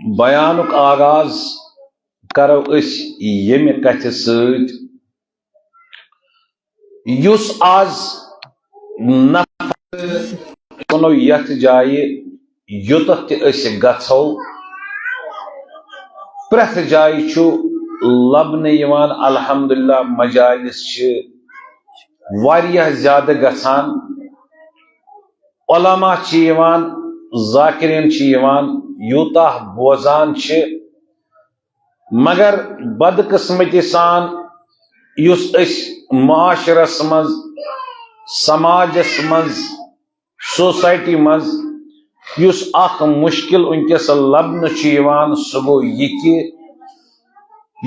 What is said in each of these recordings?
Bank آغاز کرو اس یمہ کتھ سۭتۍ یُس آز نفر یتھ جایہِ یوٚتتھ تہِ أسۍ گژھو پرٛٮ۪تھ جایہِ چھُ لبنہٕ یِوان الحمدللہ مجالس چھِ واریاہ زیادٕ گژھان علما چھِ یِوان ذاکرین چھِ یِوان یوٗتاہ بوزان چھِ مگر بدقسمتی سان یُس أسۍ معاشرس منٛز سماجس منٛز سوسائٹی منٛز یُس اکھ مشکل ونکس لبنہٕ چھُ یِوان سُہ گوٚو یہِ کہِ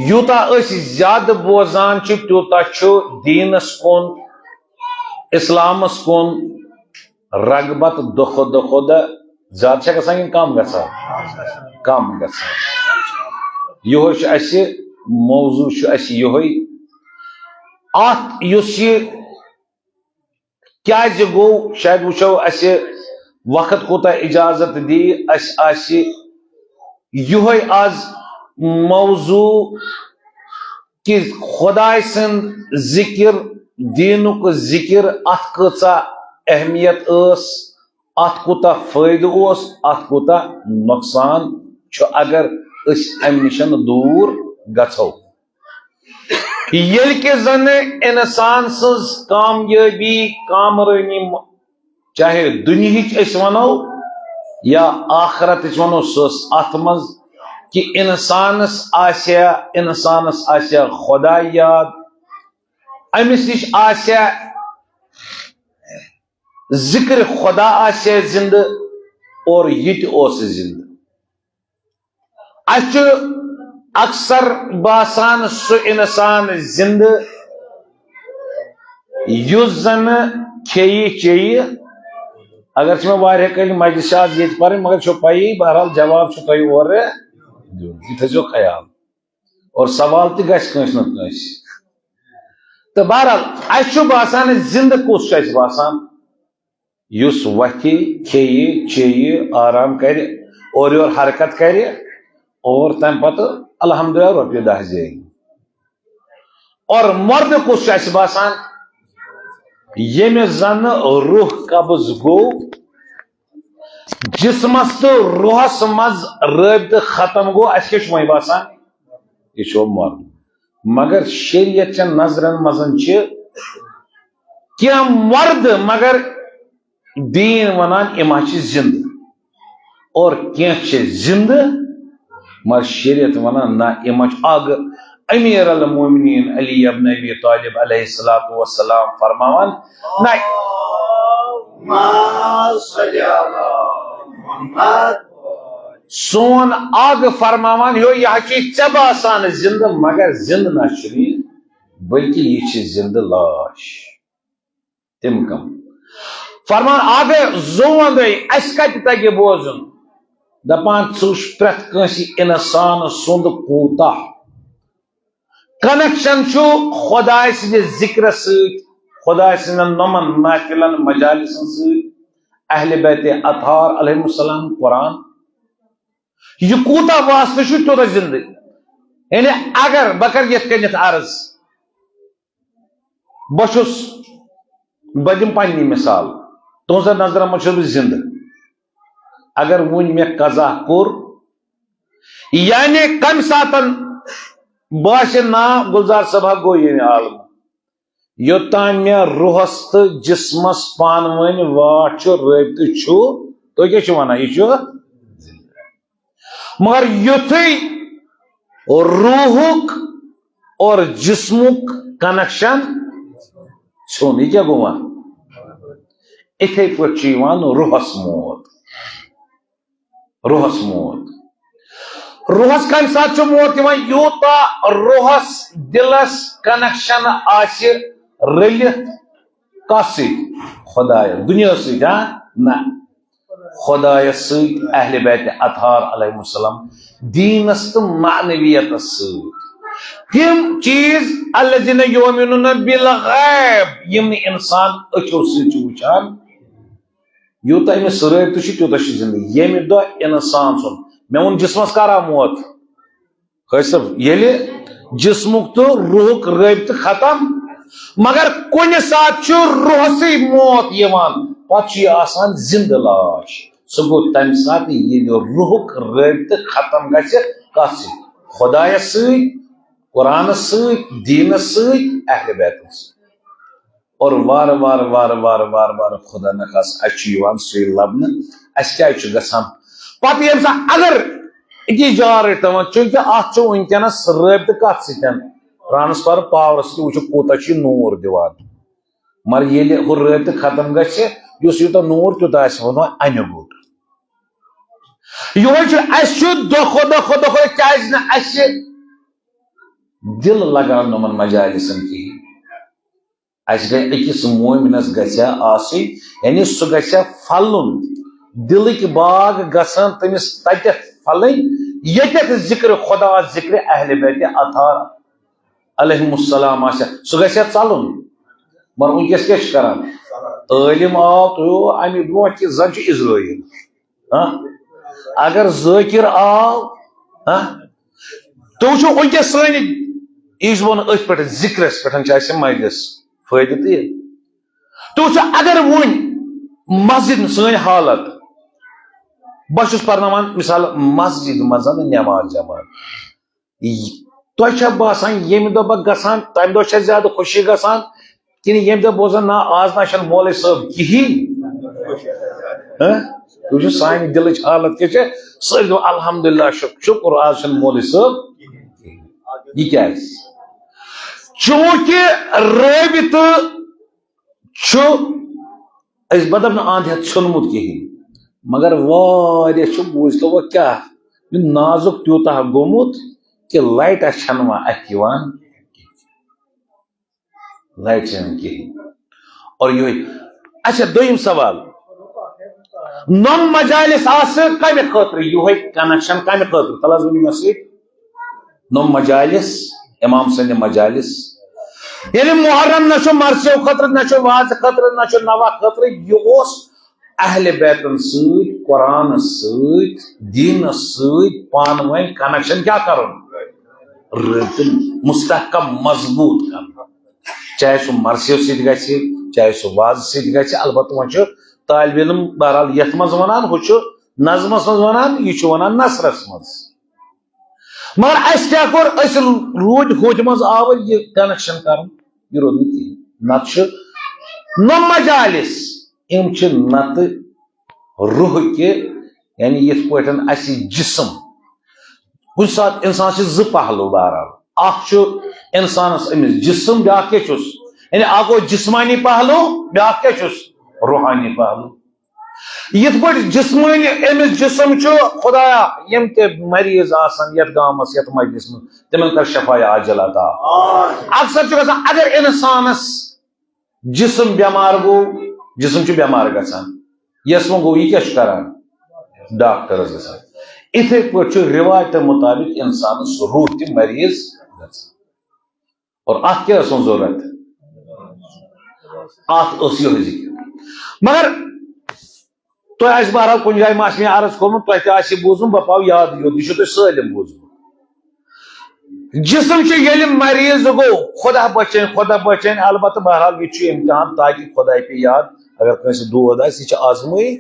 یوٗتاہ أسۍ زیادٕ بوزان چھِ تیوٗتاہ چھُ دیٖنس کُن اسلامس کُن رغبت دۄہ کھۄتہٕ زیادٕ چھا گژھان کِنہٕ کم گژھان کم گژھان یِہوے چھُ اسہِ موضوع چھُ اسہِ یِہوے اتھ یُس یہِ کیازِ گوٚو شاید وٕچھو اسہِ وقت کوٗتاہ اجازت دی اسہِ آسہِ یِہوے آز موضوع کہ خداے سٕنٛد ذکر دیٖنُک ذکر اتھ کۭژاہ اہمیت ٲس اتھ کوٗتاہ فٲیدٕ اوس اتھ کوٗتاہ نۄقصان چھُ اگر أسۍ امہِ نِش دوٗر گژھو ییٚلہِ کہِ زن انسان سٕنٛز کامیٲبی کامرٲنی چاہے دُنہِچ أسۍ ونو یا آخرتٕچ ونو سۄ ٲس اتھ منٛز کہ انسانس آسیا خدا یاد أمِس نِش آسیا ذکر خدا آسیا زندٕ اور یہِ تہِ اوس زندٕ اسہِ چھُ اکثر باسان سُہ انسان زندٕ یُس زن کھیٚیہِ چیٚیہِ اگر مےٚ واریاہ کالہِ مجلس چھِ آز ییٚتہِ پرٕنۍ مگر چھو پیی بہرحال جواب چھُ تۄہہِ اورٕ دیُن یہِ تھٲیزیو خیال اور سوال تہِ گژھِ کٲنٛسہِ نتہٕ کٲنٛسہِ تہٕ بہرحال اسہِ چھُ باسان زندٕ کُس چھُ اسہِ باسان یُس وتھِ کھیٚیہِ چیٚیہِ آرام کرِ اورٕ یور حرکت کرِ اور تمہِ پتہٕ الحمدللہ رۄپیہِ دہ زینہِ اور مرد کُس چھُ اسہِ باسان ییٚمِس زن روح قبض گوٚو جسمس تہٕ روحس منٛز رٲبطہٕ ختم گوٚو اسہِ کیٛاہ چھُ وۄنۍ باسان یہِ چھُ مرد مگر شریعت چٮ۪ن نظرن منٛز چھِ کینٛہہ مرد مگر دیٖن ونان یِم چھِ زندٕ اور کینٛہہ چھِ زندٕ مگر شریعت ونان نہ یِم چھِ اکھ امیر المومنین علی ابن ابی طالب علیہ الصلوۃ والسلام فرماوان نہ سون اگ فرماوان یہ ژے باسان زندٕ مگر زندٕ نہ چھُ بلکہ یہ چھِ زندٕ لاش تِم کم فرمان اگ زوندے اَسہِ کتہِ تگہِ بوزُن دپان ژٕ وٕچھ پرٛٮ۪تھ کٲنٛسہِ انسان سُنٛد کوٗتاہ کنیکشن چھُ خداے سٕنٛدِس ذکرس سۭتۍ خداے سٕنٛدٮ۪ن نۄمن محفلن مجالسن سۭتۍ اہل بیت اطہار علیہم السلام قرآن یہ کوٗتاہ واسطہٕ چھُ تیوٗتاہ زندٕ یعنی اگر بہٕ کرٕ یِتھ کٔنٮ۪تھ عرض بہٕ دِمہٕ پننی مثال تُہنٛزن نظرن منٛز چھُس بہٕ زندٕ اگر وُنۍ مےٚ قضا کوٚر یعنی کمہِ ساتن باسہِ نا گُلزار صٲبا گوٚو ییٚمہِ عالمہٕ یوٚتام مےٚ روحس تہٕ جسمس پانہٕ ؤنۍ واٹھ چھُ رٲبطہٕ چھُ تُہۍ کیٛاہ چھِو ونان یہِ چھُ مگر یُتھُے روحُک اور جسمُک کنیکشن ژھیوٚن یہِ کیٛاہ گوٚو وۄنۍ اِتھے پٲٹھۍ چھُ یِوان روحس موت روحس موت روحس کمہِ ساتہٕ چھُ موت یِوان یوٗتاہ روحس دلس کنیکشن آسہِ رٔلِتھ کتھ سۭتۍ خدایس دُنیاہس سۭتۍ نہ خدایس سۭتۍ اہل بیت اطہار علیہم السلام دیٖنس تہٕ معنویتس سۭتۍ تِم چیٖز الذین یؤمنون بالغیب یِم نہٕ انسان أچھو سۭتۍ چھُ وٕچھان یوٗتاہ أمِس رٲبطہٕ چھُ تیوٗتاہ چھُ زندٕ ییٚمہِ دۄہ انسان سُنٛد میں ون جسمس کرا موت حسب یل جسمک تو روحک رابطہ ختم مگر کن سات روحسی موت پتہ آسان زندہ لاش سہ گو تمہ سات روحک رابطہ ختم گھس کت سی خدایس ست قرآنس ست دینس ست اہل بیتس اور وار وار وار وار وار وار خدا نخواست سی لبن اس کیا گھان پتہ یم سا اگر یہ جار تمام چونکہ ات ونکس رابطہ کت ستین ٹرانسفر پاورس وچ کوتا نور دیوان مگر یل ہو رابطہ ختم گھس یوتہ نور تیوتہ ون امہ گوٹ یہ دہ دہ کیا دل لگان نمن مجالسن کہین اس گئی اکس مومنس گھیا آسی یعنی سہ گھیا پھلن دلک باغ گھان تمس تتھ پھلن یتھ ذکر خدا ذکر اہل بیت اطہار علیہم السلام سہ گھیا ژلن مگر ونکس کیا کران عالم آو تو امہ برو زن اسرائیل اگر ذاکر آو تو وچو ونکس سن یہ ات پہ ذکرس پہ مجلس فائدہ تو اگر ون مسجد سن حالت بہت پرناوان مثال مسجد مز نماز جماعت تہ باسان یم دہ بہ گژھان تمہ دہ زیادہ خوشی گژھان کن یم دہ بوزان نا آز نا مولوی صاحب کہین تو سانہ دلچ حالت کیا سر الحمدللہ شکر آج مولوی صاحب یہ کیا چونکہ رابطہ بدب نا اند ہتھ ژھنمت کہین مگر واریاہ بوزتو وہ کیا نازک تیوتہ گومت کہ لائٹ چھنوا اتھ یوان لائٹ چھن کہین اور یہ اچھا دویم سوال نم مجالس کمہ خاطر یہ کنیکشن کمہ خاطر تلازم ونی مے نم مجالس امام سند مجالس یعنی محرم نہ مرثیو خطر نہ واز خطر نہ نوا خطر یہ اہل بیتن ست قرآن ست دین ست پان ون کنیکشن کیا کرن رابطہ مستحکم مضبوط کرن چاہے سہ مرثیو ست گژھِ چاہے سہ واز ست گژھِ البتہ ون طالب علم بہرحال یتھ مز ونان ہو نظمس مز ونان یہ ونان نثرس مز مگر اس کیا کور اس رود ہوت مز آور یہ کنیکشن کرن یہ رود نت نم مجالس ام نت روح کے یعنی یت پٹن اس جسم کن سات انسان سے ز پہلو بہرحال اخ انسانس امس جسم بیاکھ کیا چھس یعنی اکھ گو جسمانی پہلو بیاکھ کیا چھس روحانی پہلو یت پہ جسمانی امس جسم خدایا یم تہ مریض آسان یت گامس یت مجلس من تمن کر شفا عاجل عطا اکثر گژھان اگر انسانس جسم بیمار گو جسم بیمار گژھان یس من گو یہ کیا کران ڈاکٹرس گژھان اتھے پہ روایت مطابق انسانس روح تہ مریض گژھان اور ات کیا ضرورت ات یہ ذکر مگر تہ بہرحال کن جائیں میں عرض کورمت تہ بوزم بہ پاؤ یاد یوت یہ سالم بوزم جسم یل مریض گو خدا بچین البتہ بہرحال یہ امتحان تاکہ خدا پہ یاد اگر کنس دود یہ آزمائی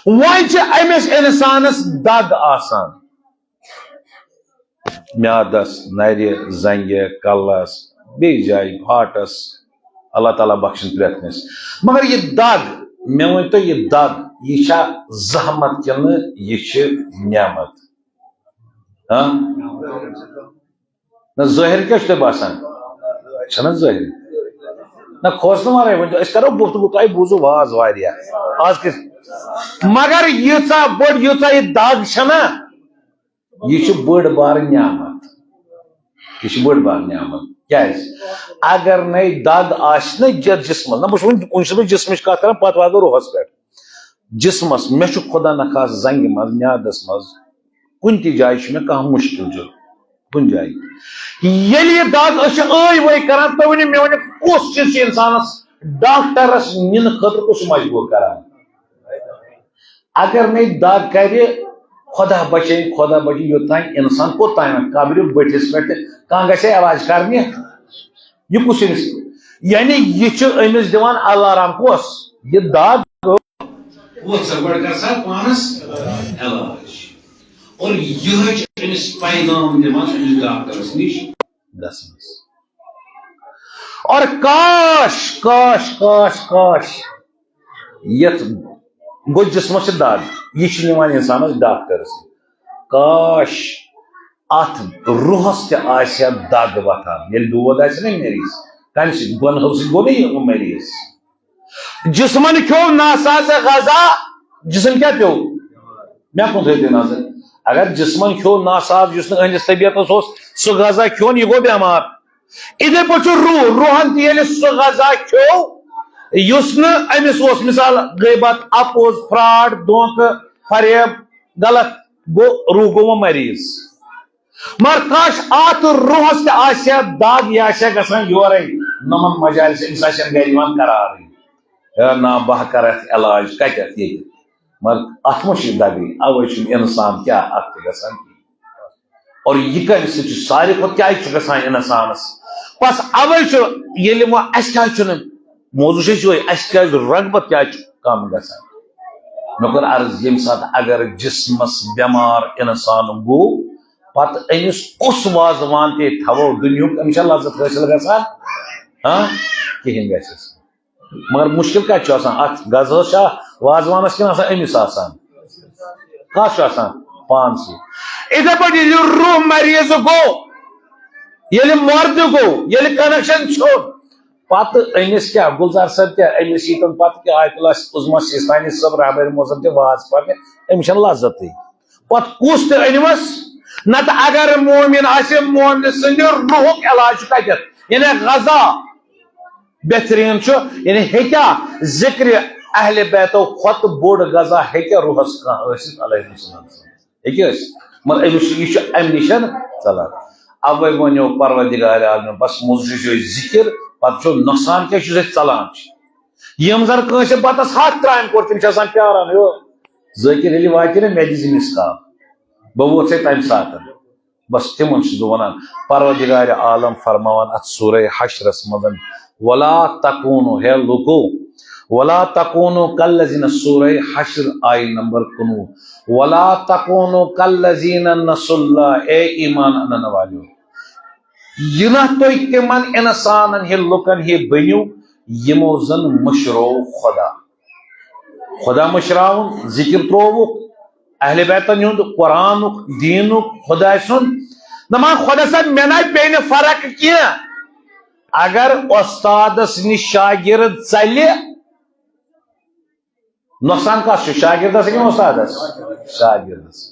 ون امس انسانس دگ آسان میادس نر زنگہ کلس بیس جائیں ہارٹس اللہ تعالیٰ بخشن پریت کنس مگر یہ دگ مے ون تو یہ دگ یہ زحمت کن یہ نعمت نہ ظاہر کیا تہ باسان چھنا ظاہر نہ کھوس مارے ون اس کرو گفتگو تہ بوزو واز واریاہ آز کس مگر ییژا بڑ ییژا یہ دگ چھنا یہ بڑ بار نعمت یہ بڑ بار نعمت کیاز اگر نئی دگ آس نا جسم نہ بس کن جسمچ کت کر پتہ واتو روحس پہ جسمس مے خدا نخواست زنگ مز میادس مز کن تہ جائیں مے کھانا مشکل جو کن جائیں یل یہ دگ ای وی کران تو ون مے ون کس چیز انسانس ڈاکٹرس نن خاطر کس مجبور کران اگر نئی دگ کر خدا بچے یوتان انسان کوتان قبر بٹھس پہ کھانا گھے علاج کرنے یہ کس یعنی یہ امس دان الارام کس یہ دگ پانس علاج اور یہ پیغام دان ڈاکٹرس نش گھنس اور کاش کاش کاش کاش یت گو جسمس دگ یہ انسانس ڈاکٹرس کاش ات روحس تہ دگ وتان یل دود آہ نا مریض کم سی گنہو سی گو نا مریض جسمن کھو ناساز غذا جسم کیا پیو مے کن تھو نظر اگر جسمن کھو ناساز اس اہندس طبیعت سہ غذا کھون یہ گو بیمار ادھے پہ روحن تیل سہ غذا کھو اس امس مثال غیبت اپوز فراڈ دھوکہ فریب غلط گو روح گو مریض مگر کاش ات روحس تہ دگ یہ گھان یورے نمن مجالس امس گھر قرار نا بہ کر علاج کتھ یہ مگر ات مہ دگی اوے انسان کیا ات گھان اور یہ کم ساری کھت کیا گھان انسانس بس اوے یل اس کیا موضوع اس رغبت کیا کم گھان مے کور عرض یم سات اگر جسمس بیمار انسان گو پتہ امس کس وازوان تے تھو دنیک امس لذت حاصل گھان ہاں کہین گھس مگر مشکل کتہ ات غذا وازوانس کن امس کس پانس اتھے پہ روح مریض گو یل مرد گو یل کنیکشن چھوڑ پتہ امس کیا گلزار صاحب کیا امس یہ پتہ کہ آیت اللہ عظمہ سیستانی صاحب رہبر موسم تہ واز پہ امس لذت پتہ کس تہ انمس نت اگر مومن آسہ مومن سند روحک علاج کتھ یعنی غذا بہترین یعنی ہیکیا ذکر اہل بیتو کھت بوڑ غذا ہیکیا روحس کھانا علیہ السلام ہیکیا مگر امس یہ ام نشن ژلان اوے ونیو پروردگار عالم بس موضوع ذکر پتہ نقصان کیا ژلان یم زن کنس بتس ہاتھ ترائن کور تم پیاران ذاکر یل واتہ نا مے دس مسکال بہ ووت تمہ سات بس تمن ونان پروردگار عالم فرماوان ات سورہ حشرس مدن ولا تکونوا ہے لوکو ولا تکونوا کالذین سورہ حشر آئی نمبر 19 ولا تکونوا کالذین نسوا اللہ اے ایمان انن والیو یہ نہ تو تمن انسانن ہی لکن ہی بنیو یمو زن مشرو خدا مشراون ذکر تروک اہل بیتن ہند قرآن دین خدا سن دپان خدا صاحب مے نا پی فرق کی اگر استادس نش شاگرد ژل نقصان کس شاگردس کن استادس شاگردس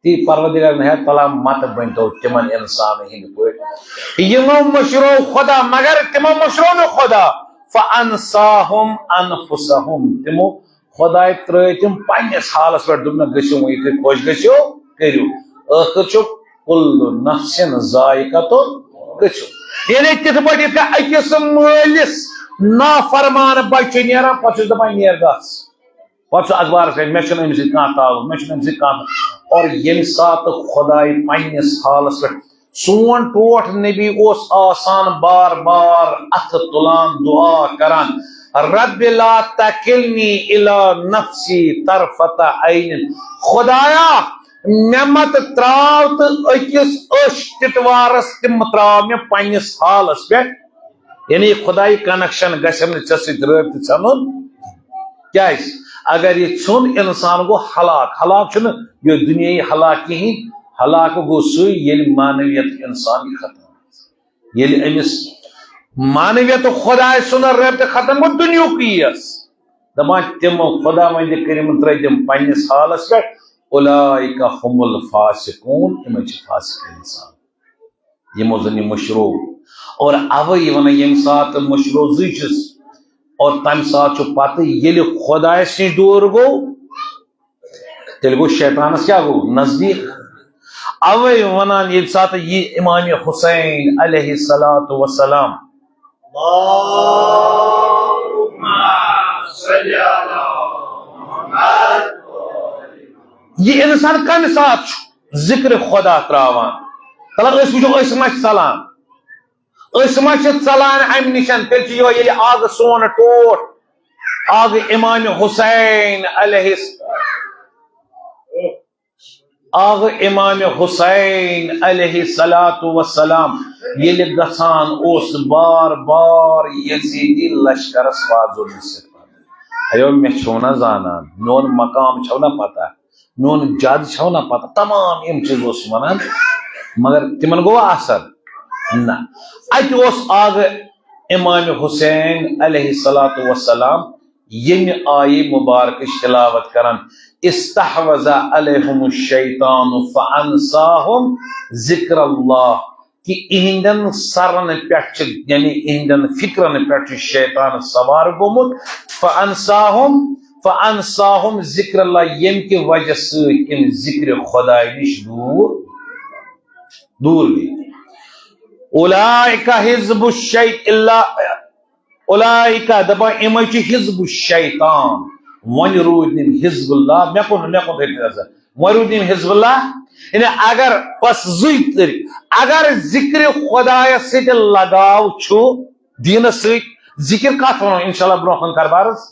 تی پروردگار نے تلا مت بن تو تمن انسان ہند پہ یمو مشرو خدا مگر تمو مشرو نو خدا فانساهم انفسهم تمو خدا تر تم پنس حالس پہ دن گھو یہ خوش گھو کرو آخر کل نفس ذائقہ گھو یعنی تتھ پہ اکس مالس نافرمان بچہ نیران پہ دپان نیر گھس پہ اخبارس پہ مے امس کھانا تعلق مے امس کھانا اور یم سات خدا پنس حالس پہ سون ٹوٹ نبی اس آسان بار بار اتھ تلان دعا کران رب لا تکلنی الی نفسی طرفت عین خدایا مت تراو تو اکس اش تتوارس تم تراو میں پنس حالس پہ یعنی خدائی کنیکشن گھن ٹھیک رابطہ ژھن کیا اگر یہ ژھن انسان گو ہلاک یہ دنیا ہلاک کہین ہلاک گو سی معنویت انسان ختم یل امس معنویت خدا سن رابطہ ختم گو دنیک یس دپان تم خدا وند کریم تر تم پنس حالس پہ اولئک هم الفاسقون یم فاسق انسان یمو زن مشرو اور اوے ون یم سات مشرو زچس اور تم سات پتہ یل خدا سے دور گو تیل گو شیطانس کیا گو نزدیک اوے ونان یل سات یہ امام حسین علیہ الصلوۃ والسلام اللهم صل علی محمد یہ انسان کم سات ذکر خدا تراوان طلب اس وچو اس مچ ژلان اس مچ ژلان ام نشن تیل یہ آگ سون ٹوٹ آگ امام حسین علیہ آگ امام حسین علیہ السلام یل گسان اس بار بار یزیدی لشکرس وازو نسیت ایو میں چھونا زانان میون مقام چھونا پتہ میون جد چھونا پتہ تمام ام چیز اس ونان مگر تمن گو اثر نہ ات اس آگ امام حسین علیہ السلام یم آئی مبارک تلاوت کران استحوذ علیہم الشیطان فانساہم ذکر اللہ کہ اہندن سرن پہ یعنی اہندن فکرن پہ شیطان سوار گومت فانساہم ذکر اللہ یم کی وجہ سے ان ذکر خدا نش دور گئی اولئک حزب الشیطان اولئک دبا امچ حزب الشیطان ون رودن حزب اللہ مے کون ورودن حزب اللہ یعنی اگر بس زیت اگر ذکر خدا ست لگاو چھو دین ست ذکر کت ونو انشاءاللہ برون کاربارس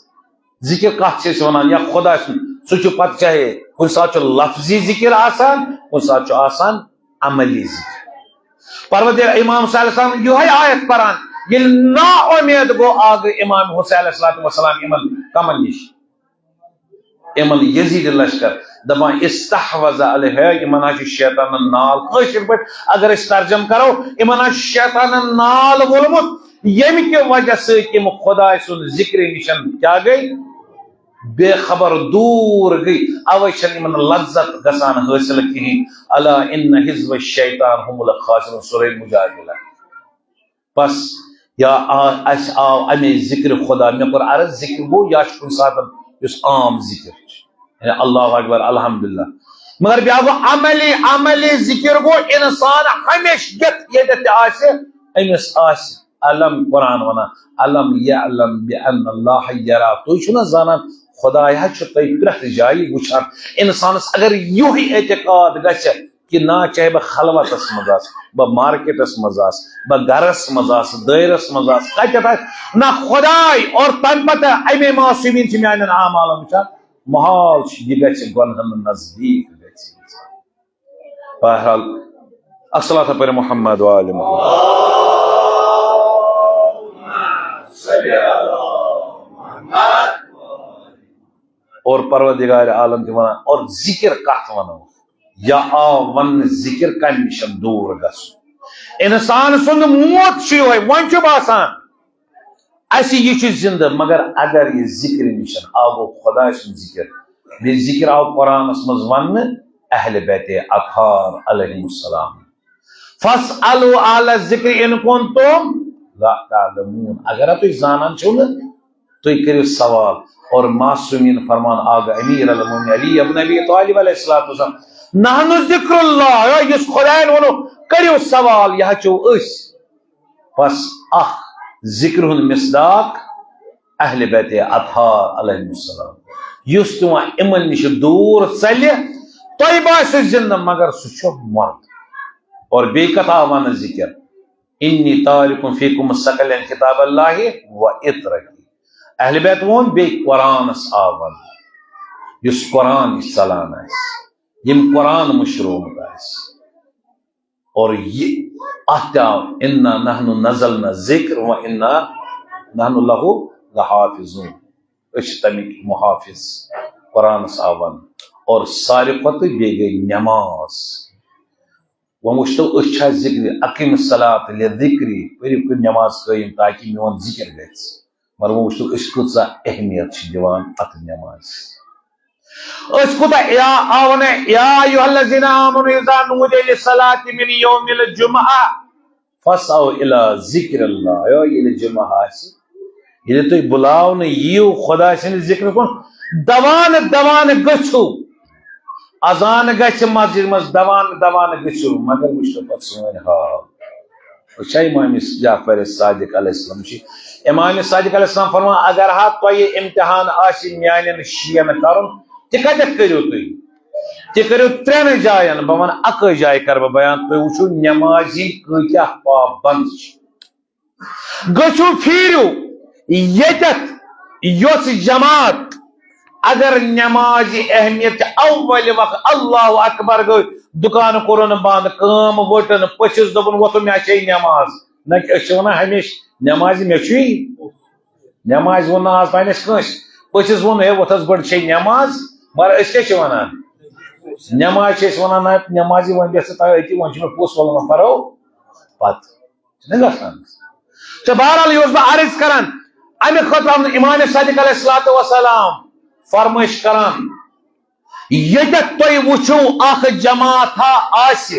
ذکر کت ونان یا خدا سہ پتہ چاہے کن سات لفظی ذکر آسان کن سات آسان عملی ذکر پروردگار امام صلی اللہ علیہ وسلم یہ آیت پران یہ نا امید گو آگ امام حسین علیہ السلام امن کمن نش امن یزید لشکر دپان استحوذ علیہ امن شیطان نال کاشر پہ اگر اس ترجم کرو امن شیطان نال وولمت یم کی وجہ سے کہ خدا سن ذکر نشن کیا گئی بے خبر دور گئی اوے چھن من لذت گسان حاصل کہیں الا ان حزب الشیطان هم الخاسرون سورہ مجادلہ بس یا اس آو امی ذکر خدا میں پر عرض ذکر گو یا کن ساتھ اس عام ذکر یعنی اللہ اکبر الحمدللہ مگر بیا گو عملی ذکر گو انسان ہمیش گت یہ آسے امس آسے علم قرآن ونا علم یعلم بان اللہ یرا تو چھنا زانان خدا چھ تھی پرت جائی وچان انسانس اگر یوہی اعتقاد گھے کہ نہ چاہے بہ خلوتس مزاس بہ مارکیٹس مزاس بہ گرس مزاس دائرس مزاس کتت نہ خدائی اور تم پتہ امی معصومین چھ میان اعمال وچان محال یہ گھے گنہن نزدیک گھے بہرحال الصلاۃ پر محمد و آل محمد اور پروردگار عالم تہ ونان اور ذکر کت ونو یا ون ذکر کم نشن دور گس انسان سند موت ون باسان اس یہ زندہ مگر اگر یہ ذکر نشن آو خدا سن ذکر بے ذکر آو قرآن مز ون اہل بیت اطہار علیہم السلام فاسألوا اہل الذکر ان کنتم لا تعلمون اگر تھی زانان چھو نا تھی کرو سوال اور معصومین فرمان آگا امیر المومنین علی ابن ابی طالب علیہ السلام نحن ذکر اللہ یس خدایان ونو کرو سوال یہ چو اس بس اخ ذکر مصداق اہل بیت اطہار علیہ السلام یس تو امن نش دور چلے تہ باسو زندہ مگر سہ مرد اور بی کتا ون ذکر انی تارکم فیکم ثقلین کتاب اللہ و اطرکی اہل بیت وون بی قرآن آون یس قرآن چلان یم قرآن مشروع اور یہ آو انا نحن نزلنا ذکر و انا نحن له لحافظون اچھ تمیک محافظ قرآن آون اور ساری پتہ بی گئی نماز وشتو اچھا ذکر اقیم الصلاۃ لذکری پریو نماز قائم تاکہ میون ذکر گھس مگر وشتو اس کتہ اہمیت دیوان ات نماز اس کتا یا آونے یا ایوہ الذین آمنوا اذا نودی للصلاۃ من یوم الجمعہ فاسعوا الی ذکر اللہ یا یہ جمعہ یہ تو بلاو نے یو خدا سن ذکر کن دوان گچھو اذان گھس مسجد مز دوان گچھو مگر وچھو پت سون حال وچھا امام جعفر صادق علیہ السلام امام صادق علیہ السلام فرمان اگر ہاتھ تو یہ امتحان آسی میانن شین کرن تہ کتھ کرو تھی کرو ترین جائن بہ ون اک جائے کر بہ بیان تھی وچھو نمازی کتیا پابند گچھو پھیرو یتت یوس جماعت اگر نماز اہمیت اول وقت اللہ اکبر گو دکان کورن بند کام وٹن پچھس دپن ووتھ مے چھ نماز نہ ون ہمیشہ نماز مے چھ نماز ون آز پانس کنس پچھس ون ہے ووتھس گڈ چھ نماز مگر اس کیا ونان نماز ونان نماز ون گھس اتی ون میں پوس ولن پرو پت گھان تو بہرحال یہ بہ عرض کران امہ خطر امام صادق علیہ الصلوۃ والسلام فرمائش کران یتت تھی وچھو اخ جماعت آس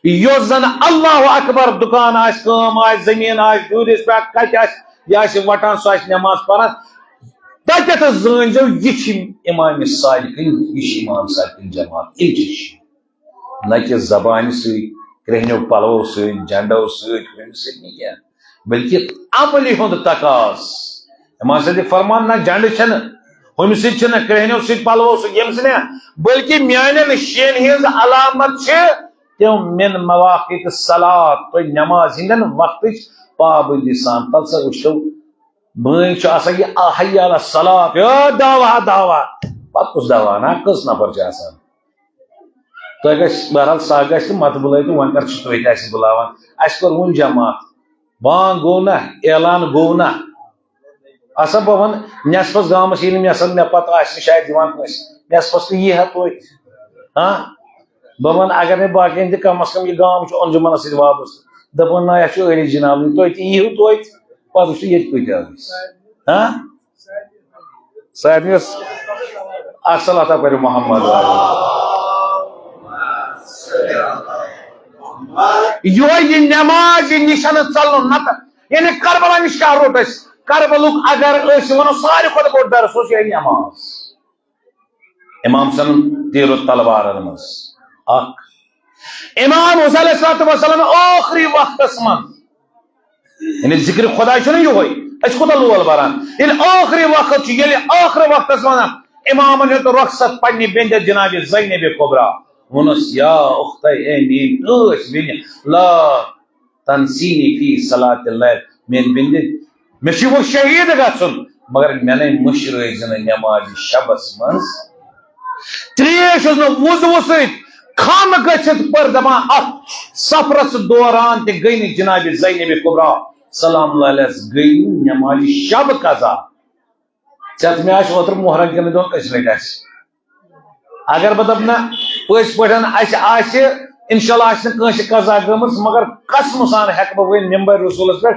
یس زن اللہ اکبر دکان آس کام آس زمین آس ڈورس پہ کت آس یہ وٹان سہ نماز پڑھان تتھ زٲنۍزیو یہ امام صادق یہ امام صادق جماعت نہ کہ زبان سی کرہنیو پلو سی جھنڈو سی بلکہ عملی ہند تقاض امام صادق فرمان نہ جھنڈ چھ ہم سہ کرہنیو سی پلو یم سے بلکہ میان شین ہز علامت تم من مواقع صلات تو نماز ہند وقت پابندی سان پل سا وچھو بین یہ حی علی الصلاۃ دعوا دعوا پتہ کس دعوا نا کس نفر تہ گھس بہرحال سا گھس مت بلے تو ون کر تھی بلاوان اس کور ون جماعت بانگ گو نا اعلان گو نا اصا بہ ون نصفس گامس یہ مے مے پتہ آس شاید دان کس نصفس تو یہ توتہ ہاں بہ ون اگر نے باقین تہ کم از کم یہ گام انجمن سی وابستہ دپن نا یہ علی جناب تھی یہ توتہ پتہ وچھو یہ کت ہاں سارنس اصل عطا کر محمد یہ نماز نشان چلن نت یعنی کربلا نش کیا روٹ اس کربلک اگر ونو ساری کھت بوڑ درس یہ نماز امام سن تیر و تلوار مز امام حسین علیہ الصلوۃ والسلام آخری وقت من یعنی ذکر خدا یہ کوتا لول بران یعنی آخری وقت یعنی آخری وقت ونان امام نے تو رخصت پنہ بند جناب زینب کبرا ونس یا اخت اے مین عش بن لا تنسینی فی صلاۃ اللیل مین بند مے وہ شہید گھن مگر مے مشرزن نماز شبس مز تریش وضو ست کھم گھت پر دپان ات سفرس دوران تہ گئی جناب زینب کبرا سلام اللہ علیہ گئی نماز شب قضا ٹھیک میں اوتر محرم کن دون اس لٹ اگر بہ دپ نا پس پہ انشاء اللہ قضا گمت مگر قسم سان ہیک بہ ون ممبر رسولس پہ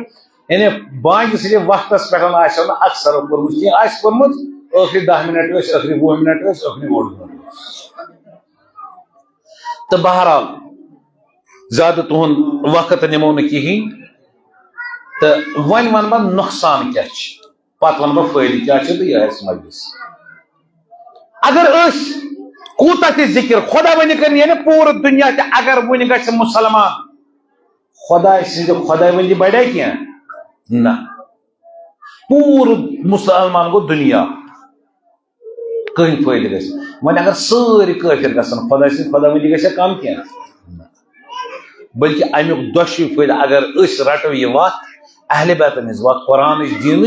یعنی بانگ صرف وقتس پہ اکثر کورمت کی کورمت ٲخری 10 منٹ ٲخری 20 منٹ ٲخری 1 منٹ تو بہرحال زیادہ تہد وقت نمو نا کہین تو ون بہ نقصان کیا پتہ ون بہ فائدہ کیا تو یہ مجلس اگر کوتا تہ ذکر خدا ون کر یعنی پور دنیا تہ اگر ون گھ مسلمان خدا خدا ون بڑھیا کی نہ پور مسلمان گو دنیا کہیں فائدہ گھس ون اگر ساری کافر گھن خدا خدا ون گھا کم کی بلکہ امیک دشوی فائدہ اگر رٹو یہ وقت اہل بیتن ہز وقت قرآن دین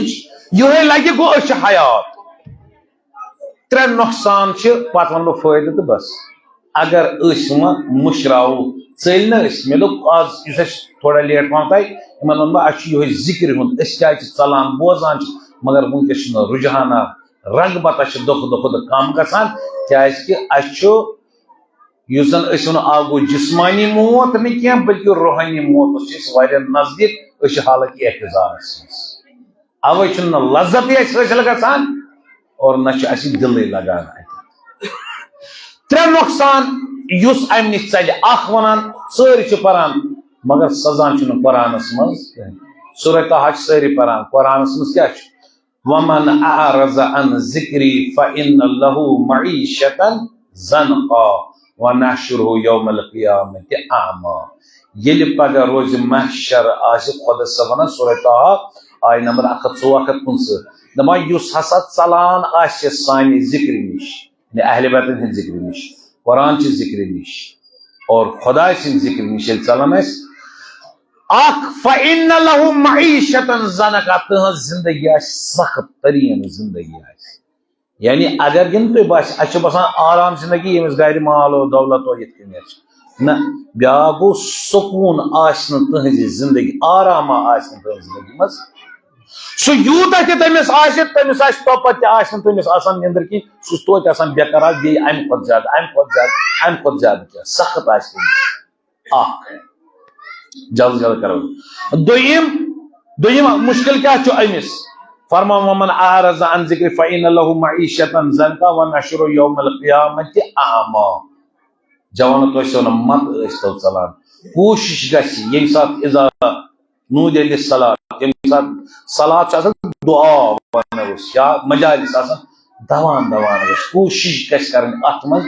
یہ لگہ گو حیات ترے نقصان پتہ ون بہ فائدہ تو بس اگر مشراو ژل نا مے دپ آز تھوڑا لیٹ ون تہ ون بہ یہ ذکر ہند کیا ژلان بوزان مگر ونکس رجحانات رغبت دہ کم گژھان کیا اس زن آگو جسمانی موت نہیں کی بلکہ روحانی موت نزدیک حالت احتضار اوے لذت حاصل گژھان اور نہ دل لگان ترے نقصان اس ام نش ژلہ اخ ونان ساری پران مگر سزان قرآنس مز سورہ طہ ساری پران قرآنس مز کیا ومن اعرض عن ذکری فإن له معیشة ضنقا ونحشره يوم القیامة اعمى یل پگہ روز محشر خدا صبح سورہ طہ آیہ نمبر 154 دپان اس ہسا ژلان سانہ ذکر نش اہل بیتن ہند ذکر نش قرآن چہ ذکر نش اور خدا سن ذکر نش چلان فإن له معیشتا زنکا تہذ زندگی سخت ترین زندگی یعنی اگر گن تھی باس اچھا باسان آرام زندگی یمس گھر مال و دولت و یہ نہ بیا گو سکون آسن تہذ زندگی آرام آسن تہذ زندگی مز سو یوتا کہ تمس تمس توپت تمس آسان نندر کی سہ توت آسان بے قرار بی ام کھت زیادہ ام کھت زیادہ کیا سخت جلد جلد کرو دویم مشکل کیا چھ امس فرما ومن اعرض عن ذکر فإن له معیشتا ضنکا ونحشره یوم القیامت اعما جوان تو مت تو چلان کوشش گژھِ ییٚمہِ ساتہٕ اذا نودی للصلاۃ ییٚمہِ ساتہٕ صلات چھِ آسان دعا ونو یا مجالس آسان دوان گژھِ کوشش گژھِ کرٕنۍ اتھ منٛز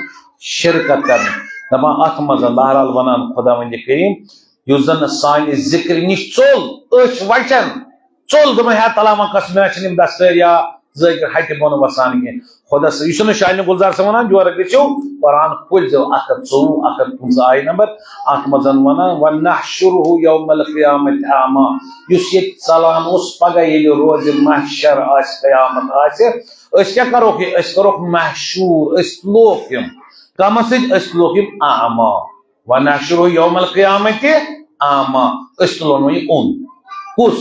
شرکت کرٕنۍ دپان اتھ منٛز بہرحال ونان خداوند کریم یُس زن سانہِ ذکر نش ژوٚل أچھ وچن ژوٚل دوٚپن ہے تلامہ قسم مےٚ چھِنہٕ یِم دستٲرۍ یا ذٲکر ہٹہِ بۄن وسان کینٛہہ خۄدا صٲب یہِ چھُنہٕ شالنہِ گُلزار صٲب ونان یورٕ گٔژھِو قرآن کھوٗلزیو 124 115 نمبر اتھ منٛز ونان ونحشره یوم القیامت اعما یُس ییٚتہِ ژلان اوس پگہہ ییٚلہِ روزِ محشر آسہِ قیامت آسہِ أسۍ کیٛاہ کروکھ یہِ أسۍ کروکھ محشور أسۍ تُلوکھ یِم کمس سۭتۍ أسۍ تُلوکھ یِم اعما ونحشره یوم القیامت اعما أسۍ تُلون وۄنۍ اوٚن کُس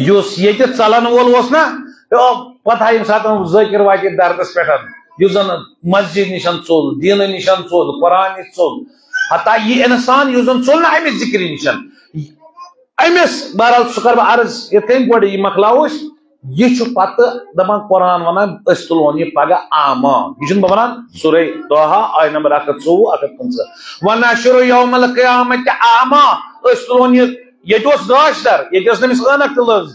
یُس ییٚتہِ ژلان وول اوس نا پتہ ییٚمہِ ساتہٕ ذٲکر واتہِ دردس پٮ۪ٹھ یُس زن مسجد نشن ژوٚل دیٖنہٕ نشن ژوٚل قرآن نش ژوٚل حتیٰ یہِ انسان یُس زن ژوٚل نا امہِ ذکر نشن امس بہرحال سُہ کرٕ بہٕ عرض یِتھ کٔنۍ گۄڈٕ یہِ مۄکلاوو أسۍ یہِ چھُ پتہٕ دپان قرآن ونان أسۍ تُلون یہِ پگہہ اعما یہِ چھُنہٕ بہٕ ونان سورے طٰہا آیہِ نمبر 124 115 ونحشره یوم القیامت اعما أسۍ تُلون یہِ ییٚتہِ اوس گاش در ییٚتہِ ٲس نٔمِس عٲنکھ تہِ لٔج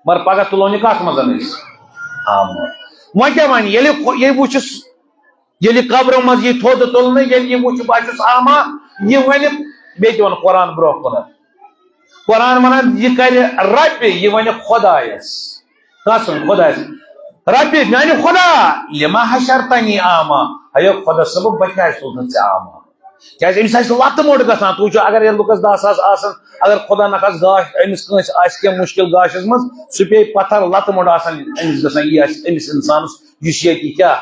مگر پگہہ تُلون یہِ کتھ منٛز أسۍ اعما وۄنۍ کیٛاہ وَنہِ ییٚلہِ وٕچھُس ییٚلہِ قبرو منٛز یہِ تھوٚد تُلنہٕ ییٚلہِ یہِ وٕچھِ بہٕ چھُس اعما یہِ وَنہِ بیٚیہِ تہِ وَنہٕ قرآن برونٛہہ کُنتھ قرآن ونان یہِ کرِ رۄپیہِ یہِ وَنہِ خۄدایس کس وَنہِ خۄدایس رۄپیہِ میانہِ خۄدا لما حشرتنی اعما ہیو خۄدا صٲب بہٕ کیٛازِ تُلنہٕ ژےٚ اعما کیٛازِ أمِس آسہِ لتہٕ موٚٹ گژھان تُہۍ وٕچھِو اگر لُکس 10 ساس آسان اگر خۄدا نخواستہٕ گاش أمِس کٲنٛسہِ آسہِ کینٛہہ مُشکل گاشس منٛز سُہ پیٚیہِ پتھر لتہٕ موٚٹ آسان أمِس گژھان یہِ آسہِ أمِس اِنسانس یُس ییٚتہِ کیٛاہ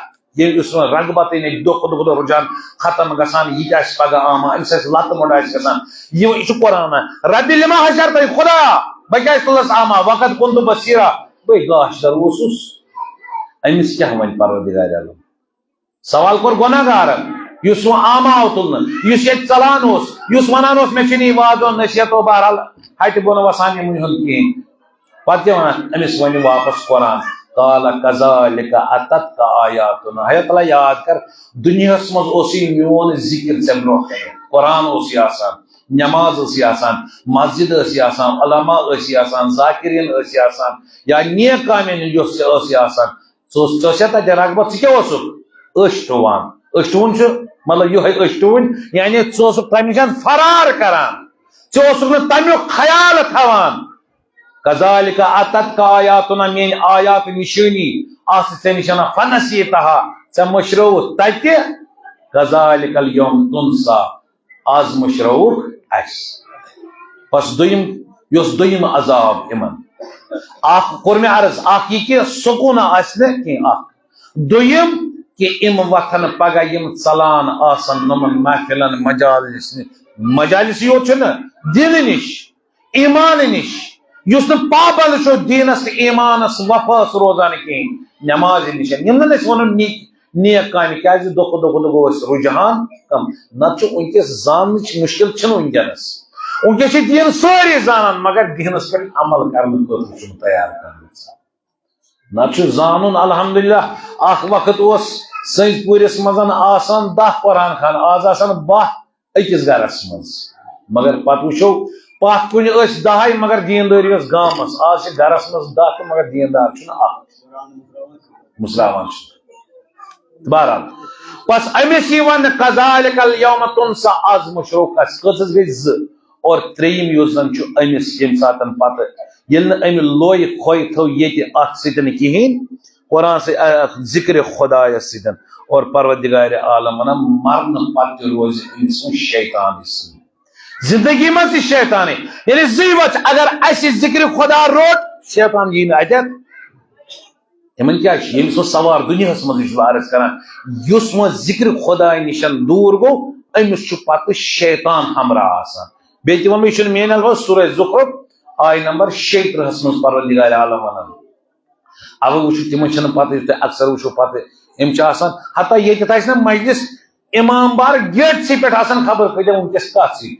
یُس رنگبتٕے نہٕ دۄہ کھۄتہٕ دۄہ رُجان ختم گژھان یہِ تہِ آسہِ پگہہ اعما أمِس آسہِ لتہٕ موٚٹ آسہِ گژھان یہِ چھُ قرآن ربِ لما حشرتنی خۄدا بہٕ کیٛازِ تُلس اعما وقت کُنتُ بصیرا بٕے گاش در اوسُس أمِس کیٛاہ وَنہِ پروردگارِ عالم سوال کوٚر گۄناہگارن یُس وۄنۍ اعما آو تُلنہٕ یُس ییٚتہِ ژلان اوس یُس ونان اوس مےٚ چھُنہٕ یہِ واضو نصیحتو بہرحال ہٹہِ بۄن وسان یِمن ہُنٛد کِہینۍ پتہٕ کیٛاہ ونان أمِس وَنہِ واپس قرآن قال کذالک اتتک آیاتنا ہے تعالیٰ یاد کر دُنیاہس منٛز اوسُے میون ذکر ژےٚ برونٛہہ کنہِ قرآن اوس یہِ آسان نماز ٲس یہِ آسان مسجد ٲس یہِ آسان علما ٲسۍ یہِ آسان ذاکرین ٲسۍ یہِ آسان یا نیک کامٮ۪ن ہٕنٛز یۄس ٲس یہِ آسان ژٕ ٲسیا تتہِ رغبت ژٕ کیٛاہ اوسُکھ أچھ ٹُوان أچھ ٹُوُن چھُ مطلب یِہوے أچھ ٹُوٕنۍ یعنی ژٕ اوسُکھ تمہِ نِش فرار کران ژےٚ اوسُکھ نہٕ تمیُک خیال تھاوان کذالک اتتک آیاتنا میٲنۍ آیات نشٲنی آسہٕ ژےٚ نِش فنسیتہا ژےٚ مٔشرٲوُتھ تتہِ کذالک الیوم تنسا آز مٔشرٲوُکھ اسہِ بس دوٚیِم عذاب یِمن اکھ کوٚر مےٚ عرض اکھ یہِ کہِ سکوٗنا آسہِ نہٕ کینٛہہ اکھ دوٚیِم کہ ام وتھن پگہ یم ژلان آسن نمن محفلن مجالس یوت چھُنہٕ دینہٕ نش ایمان نش یُس نہٕ پابند چھُ دیٖنس تہٕ ایمانس وفاس روزان کِہیٖنۍ نماز نش یم نہٕ أسۍ ونو نیک کامہِ کیٛازِ دۄہ کھۄتہٕ گوٚو اَسہِ رُجحان کم نتہٕ چھُ وٕنکیٚس زاننٕچ مُشکل چھِنہٕ وٕنکیٚنس وٕنکیٚس چھِ دیٖن سٲری زانان مگر دیٖنس پٮ۪ٹھ عمل کرنہٕ خٲطرٕ چھُنہٕ تیار کرنہٕ نتہٕ چھُ زانُن الحمدللہ اکھ وقت اوس سٲنِس پوٗرِس منٛز آسان 10 قرآن خان آز آسان 12 أکِس گرس منٛز مگر پتہٕ وٕچھو پتھ کُنہِ ٲسۍ 10 مگر دیٖندٲری ٲس گامس آز چھِ گرس منٛز 10 تہٕ مگر دیٖندار چھُنہٕ اکھ مُسراوان چھُ بہرحال بس أمِس یی وننہٕ کذالک الیوم تنسا آز مٔشرٲوُکھ اسہِ کۭژٕس گٔے 2 اور 3یِم یُس زن چھُ أمِس ییٚمہِ ساتہٕ پتہٕ ییٚلہِ نہٕ أمۍ لویہِ کھوے تھٲو ییٚتہِ اتھ سۭتۍ کِہیٖنۍ قرآن سۭتۍ ذکر خۄدایس سۭتۍ اور پروردگار عالم ونان مرن پتہ روز انسان شیطان زندگی مز شیطان یعنی زی وچ اگر اس ذکر خدا روٹ شیطان جی اتت یمن کیا یمس سوار دنیا مز عرض کران یس و ذکر خدا نشن دور گو امس پتہ شیطان ہمراہ آسان بیت ون یہ مین الفاظ سورہ زخرف آیہ نمبر 36 مز پروردگار عالم ونان اب وچو تمن پتہ اکثر وچو پتہ ام حتیٰ یہ نا مجلس امام بار گیٹ سی پہ خبر کتنے ونکس کت سی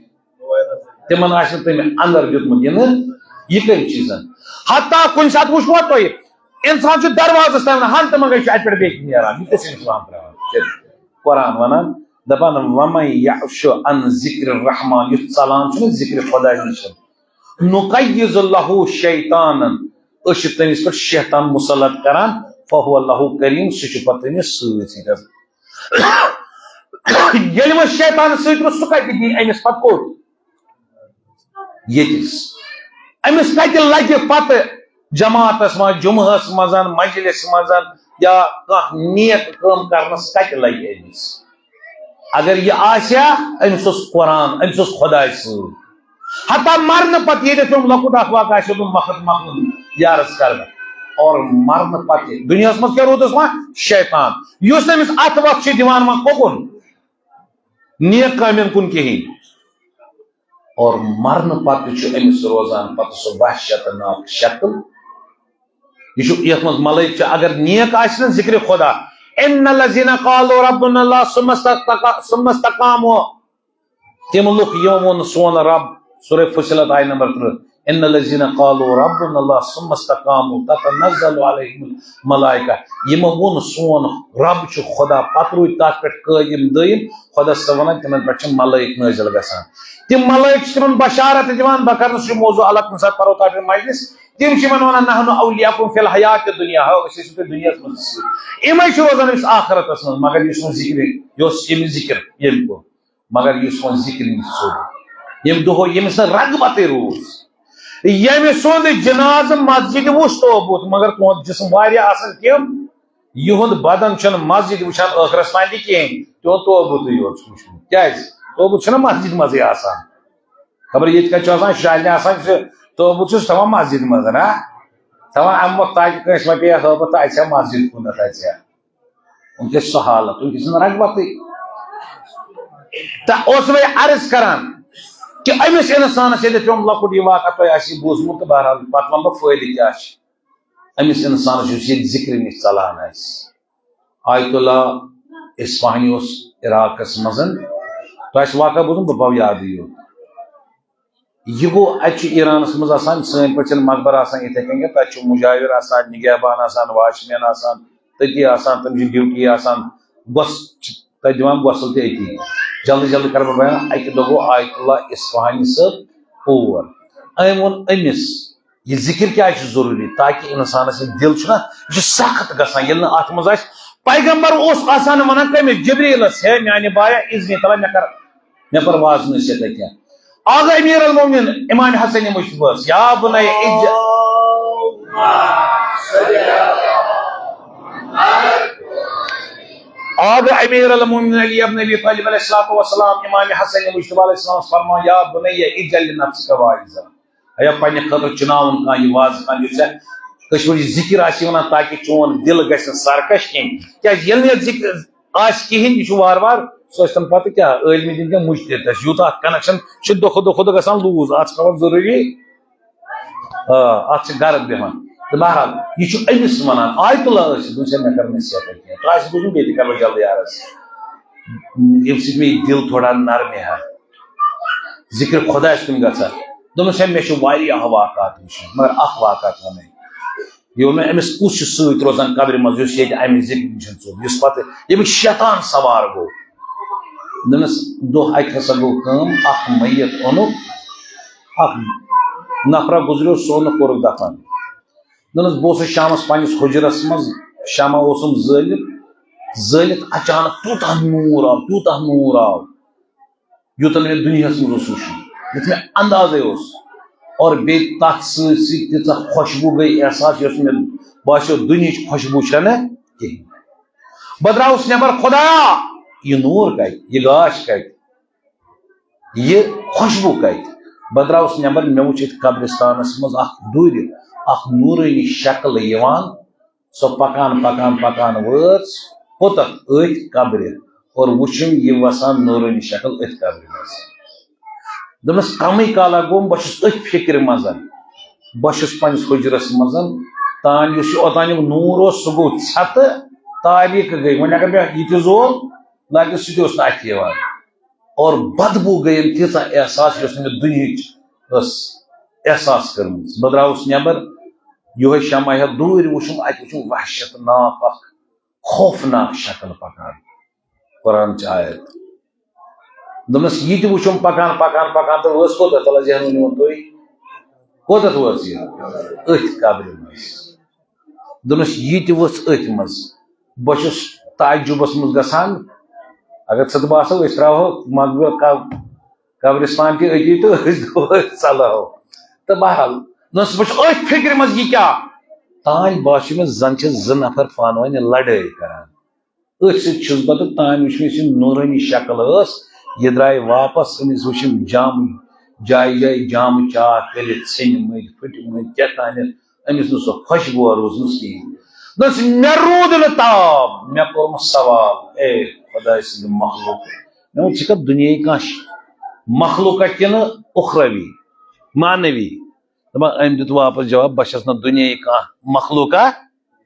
تمن تم اندر دیتمت یہ کم چیزن حتیٰ کن سات وچوا تھی انسان دروازس تم ہن تو مگر ات پہ بیس نیران یہ کس اسلام تران قرآن ونان دپان ومن یعش عن ذکر الرحمان یھ ژلان ذکر خدا نشن نقیض له شیطانا اس تمس پہ شیطان مسلط کران فہو اللہ کریم سہ پتہ تمس ست یل وہ شیطان ست سہ کتہ دی امس پتہ کوٹ یتس امس کتہ لگہ پتہ جماعتس مز جمعہس مز مجلس مز یا نیک کام کرنس کتہ لگہ امس اگر یہ آسیا امس قرآن امس خدا ست حتیٰ مرن پتہ یہ تم لکٹ اخ واقع مخت مخت یارس کرنا اور مرن پتہ دنیا مز کیا روتس وہاں شیطان اس امس ات وقت دان وہاں کوکن نیک کامین کن کہین اور مرن پتہ امس روزان پتہ سہ وحشت ناک شکل یہ مز ملائک اگر نیک آس نا ذکر خدا ان الذين قالوا ربنا الله ثم استقاموا تم لوگ یہ ون سون رب سورہ فصلت آیہ نمبر 3 ان الذين قالوا ربنا الله ثم استقاموا تتنزل عليهم الملائكه یم ون سون رب چھ خدا پتہ روی تات پہ قائم دائم خدا سوان تمن پہ ملائک نازل گسان تم ملائک تمن بشارت دیوان بکر سہ موضوع الگ کن سات پرو تاکہ مجلس تم ونان نحن اولیاءکم فی الحیات الدنیا دنیا مز ام روزان اس آخرت من مگر یہ ذکر یم ذکر یم کو مگر یہ ذکر یم دہ یمس رغبت روز یم سند جناز مسجد وچ توبوت مگر تہد جسم واریاہ اصل کم یہد بدن چھ مسجد وچان ٲخرس تان تہ کہین تہد توبوت یوت وچھمت کیاز توبوت چھ مسجد مزے آسان خبر یہ کتہ آسان شالنہ آسان توبوت چھس تھوان مسجد مز نا تھوان ام وقت تاکہ کس پہ ہبت تو اتھا مسجد کنت اتھا انکس سہ حالت انکس رغبت تو اس میں عرض کران کہ امس انسانس یل تم لکٹ یہ واقعہ تھی بوزمت تو بہرحال پتہ ون بہ فائدہ کیا امس انسانس یہ ذکر نش ژلان آیت اللہ اصفہانی اس عراقس مز تہ واقعہ بوزم بہ پو یاد یہ گو ات ایرانس مز سن پہ مقبر آسان اتھے کن تک مجاور آسان نگہبان آسان واچ مین آسان تتی آسان تم ڈیوٹی آسان گوس تک دان گوسل تہ اتی جلدی جلدی کر بہ بیان اکہ دہ گو آیت اللہ اصفہانی صاحب اور ام وون امس یہ ذکر کیا ضروری تاکہ انسانس دل چھنا یہ سخت گژھان یل ات مز پیغمبر اس آسان ونان کمس جبریلس ہے میانہ بایا اذن تعالی مے پر واز نصیحت کیا آغا امیر المومنین امام حسن مشتبہ یا بنی آغا امیر المومنین علی ابن ابی طالب علیہ السلام امام حسن مشتبہ علیہ السلام فرما یا بنی اجل لنفسک واعظا ایا پنہ خطر چناون کا یہ واز کان جو کشمیر ذکر آسی ونان تاکہ چون دل گژھِ سرکش کہیں کیا یل ذکر آس کہین یہ وار وار سو تم پتہ کیا علم دن کیا مجتہد یوتہ کنیکشن دہ گژھان لوز ات ضروری ات گرد بیہان تو بہرحال یہ امس ونان آیت اللہ سے مے کر نصیحت کی تو بوزم بیت کر جلدی یارس یم سی میں دل تھوڑا نرم ہے ذکر خدا کن گھا دس مے واقعات وچھن مگر اخ واقعات ون یہ میں امس کس ست روزان قبر مز یہ امہ ذکر نش ژوٚل اس پتہ یم شیطان سوار گو دنس دہ اکہ ہسا گو کم اخ میت اونک اخ نفرا گزریو سہ اونک کورک دفن دنس بہ شامس پنس حجرس مز شامہ اوسم زٲلِتھ اچانک تیوتاہ نور آو یوتن مے دنیا مز وچھن یت مے اندازے اور بی تک ستہ خوشبو گئی احساس اس میں باسو دنیا خوشبو چھ نا کہین بدراوس نبر خدایا یہ نور کت یہ گاش کت یہ خوشبو کت بدراوس نبر مے وچھت قبرستانس مز دور نورانی شکل یوان سو پکان پکان پکان وٲژ کوتت أتھۍ قبرِ اور وچھم یہ وسان نورانی شکل أتھۍ قبرِ مز دمس کمی کالا گوم بہس أتھۍ فکر مز بہس پنس حجرس مز تان اس اوتان نور سہ گو ژھتہ تاریخ گئی وۄنۍ اگر مےٚ یہِ تہِ زول لگہِ سُہ تہِ اوس نہٕ اَتھِ یِوان اور بدبو گٔیَم تیٖژاہ احساس یۄس نہٕ مےٚ دُنہِچ ٲس احساس کٔرمٕژ بہٕ درٛاوُس نٮ۪بر یِہوے شمع ہٮ۪تھ دوٗرِ وٕچھُم اَتہِ وٕچھُم وحشت ناک اکھ خوفناک شکل پکان قرآن چہِ آیت دوٚپنس یہِ تہِ وٕچھُم پکان پکان پکان تہٕ وٲژ کوٚتتھ تَلہٕ ذہنو نِوُن تُہۍ کوٚتتھ وٲژ یہِ أتھۍ قبرِ منٛز دوٚپنس یہِ تہِ ؤژھ أتھۍ منٛز بہٕ چھُس تعجُبس منٛز گژھان اگر ژٕ تہٕ بہٕ آسو أسۍ ترٛاوہو مقبر قبرستان تہِ أتی تہٕ أسۍ دِمو ژلہو تہٕ بہرحال دوٚپنس بہٕ چھُس أتھۍ فکرِ منٛز یہِ کیٛاہ تانۍ باسیو مےٚ زن چھِ زٕ نفر پانہٕ ؤنۍ لڑٲے کران أتھۍ سۭتۍ چھُس بہٕ تہٕ تانۍ وٕچھ مےٚ یُس یہِ نوٗرٲنی شکل ٲس یہ درٛاے واپس أمِس وٕچھِم جام جایہِ جایہِ جامہٕ چاک کٔرِتھ ژھیٚنۍمٕتۍ پھٕٹمٕتۍ کیٛاہ تانٮ۪تھ أمِس نہٕ سۄ خوشبوا روٗزمٕژ کِہیٖنۍ دوٚپنس مےٚ روٗد نہٕ تاب مےٚ کوٚرمس سوال اے خۄداے سٕنٛدِ مخلوق مےٚ ووٚن ژٕ چھکھا دُنیہٕکۍ کانٛہہ مخلوقا کِنہٕ اُخروی معنوی دپان أمۍ دیُت واپس جواب بہٕ چھس نہٕ دُنیہٕکۍ کانٛہہ مخلوقا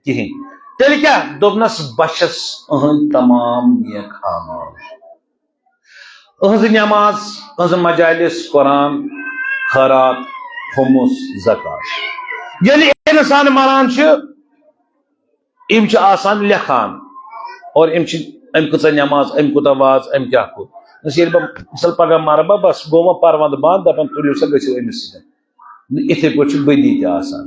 کِہیٖنۍ تیٚلہِ کیٛاہ دوٚپنس بہٕ چھس أہنٛدۍ تمام نیک اعمال أہنٛز نٮ۪ماز أہنٛز مجالس قرآن خٲرات خُمُس زکات ییٚلہِ اِنسان مران چھُ یِم چھِ آسان لیکھان اور أمۍ کۭژاہ نٮ۪ماز أمۍ کوٗتاہ واز أمۍ کیٛاہ کوٚر ییٚلہِ بہٕ مثال پگہہ مرٕ بہٕ بس گوٚو وۄنۍ پرونٛدٕ بنٛد دپان تُلِو سا گٔژھِو أمِس سۭتۍ یِتھٕے پٲٹھۍ چھِ بدی تہِ آسان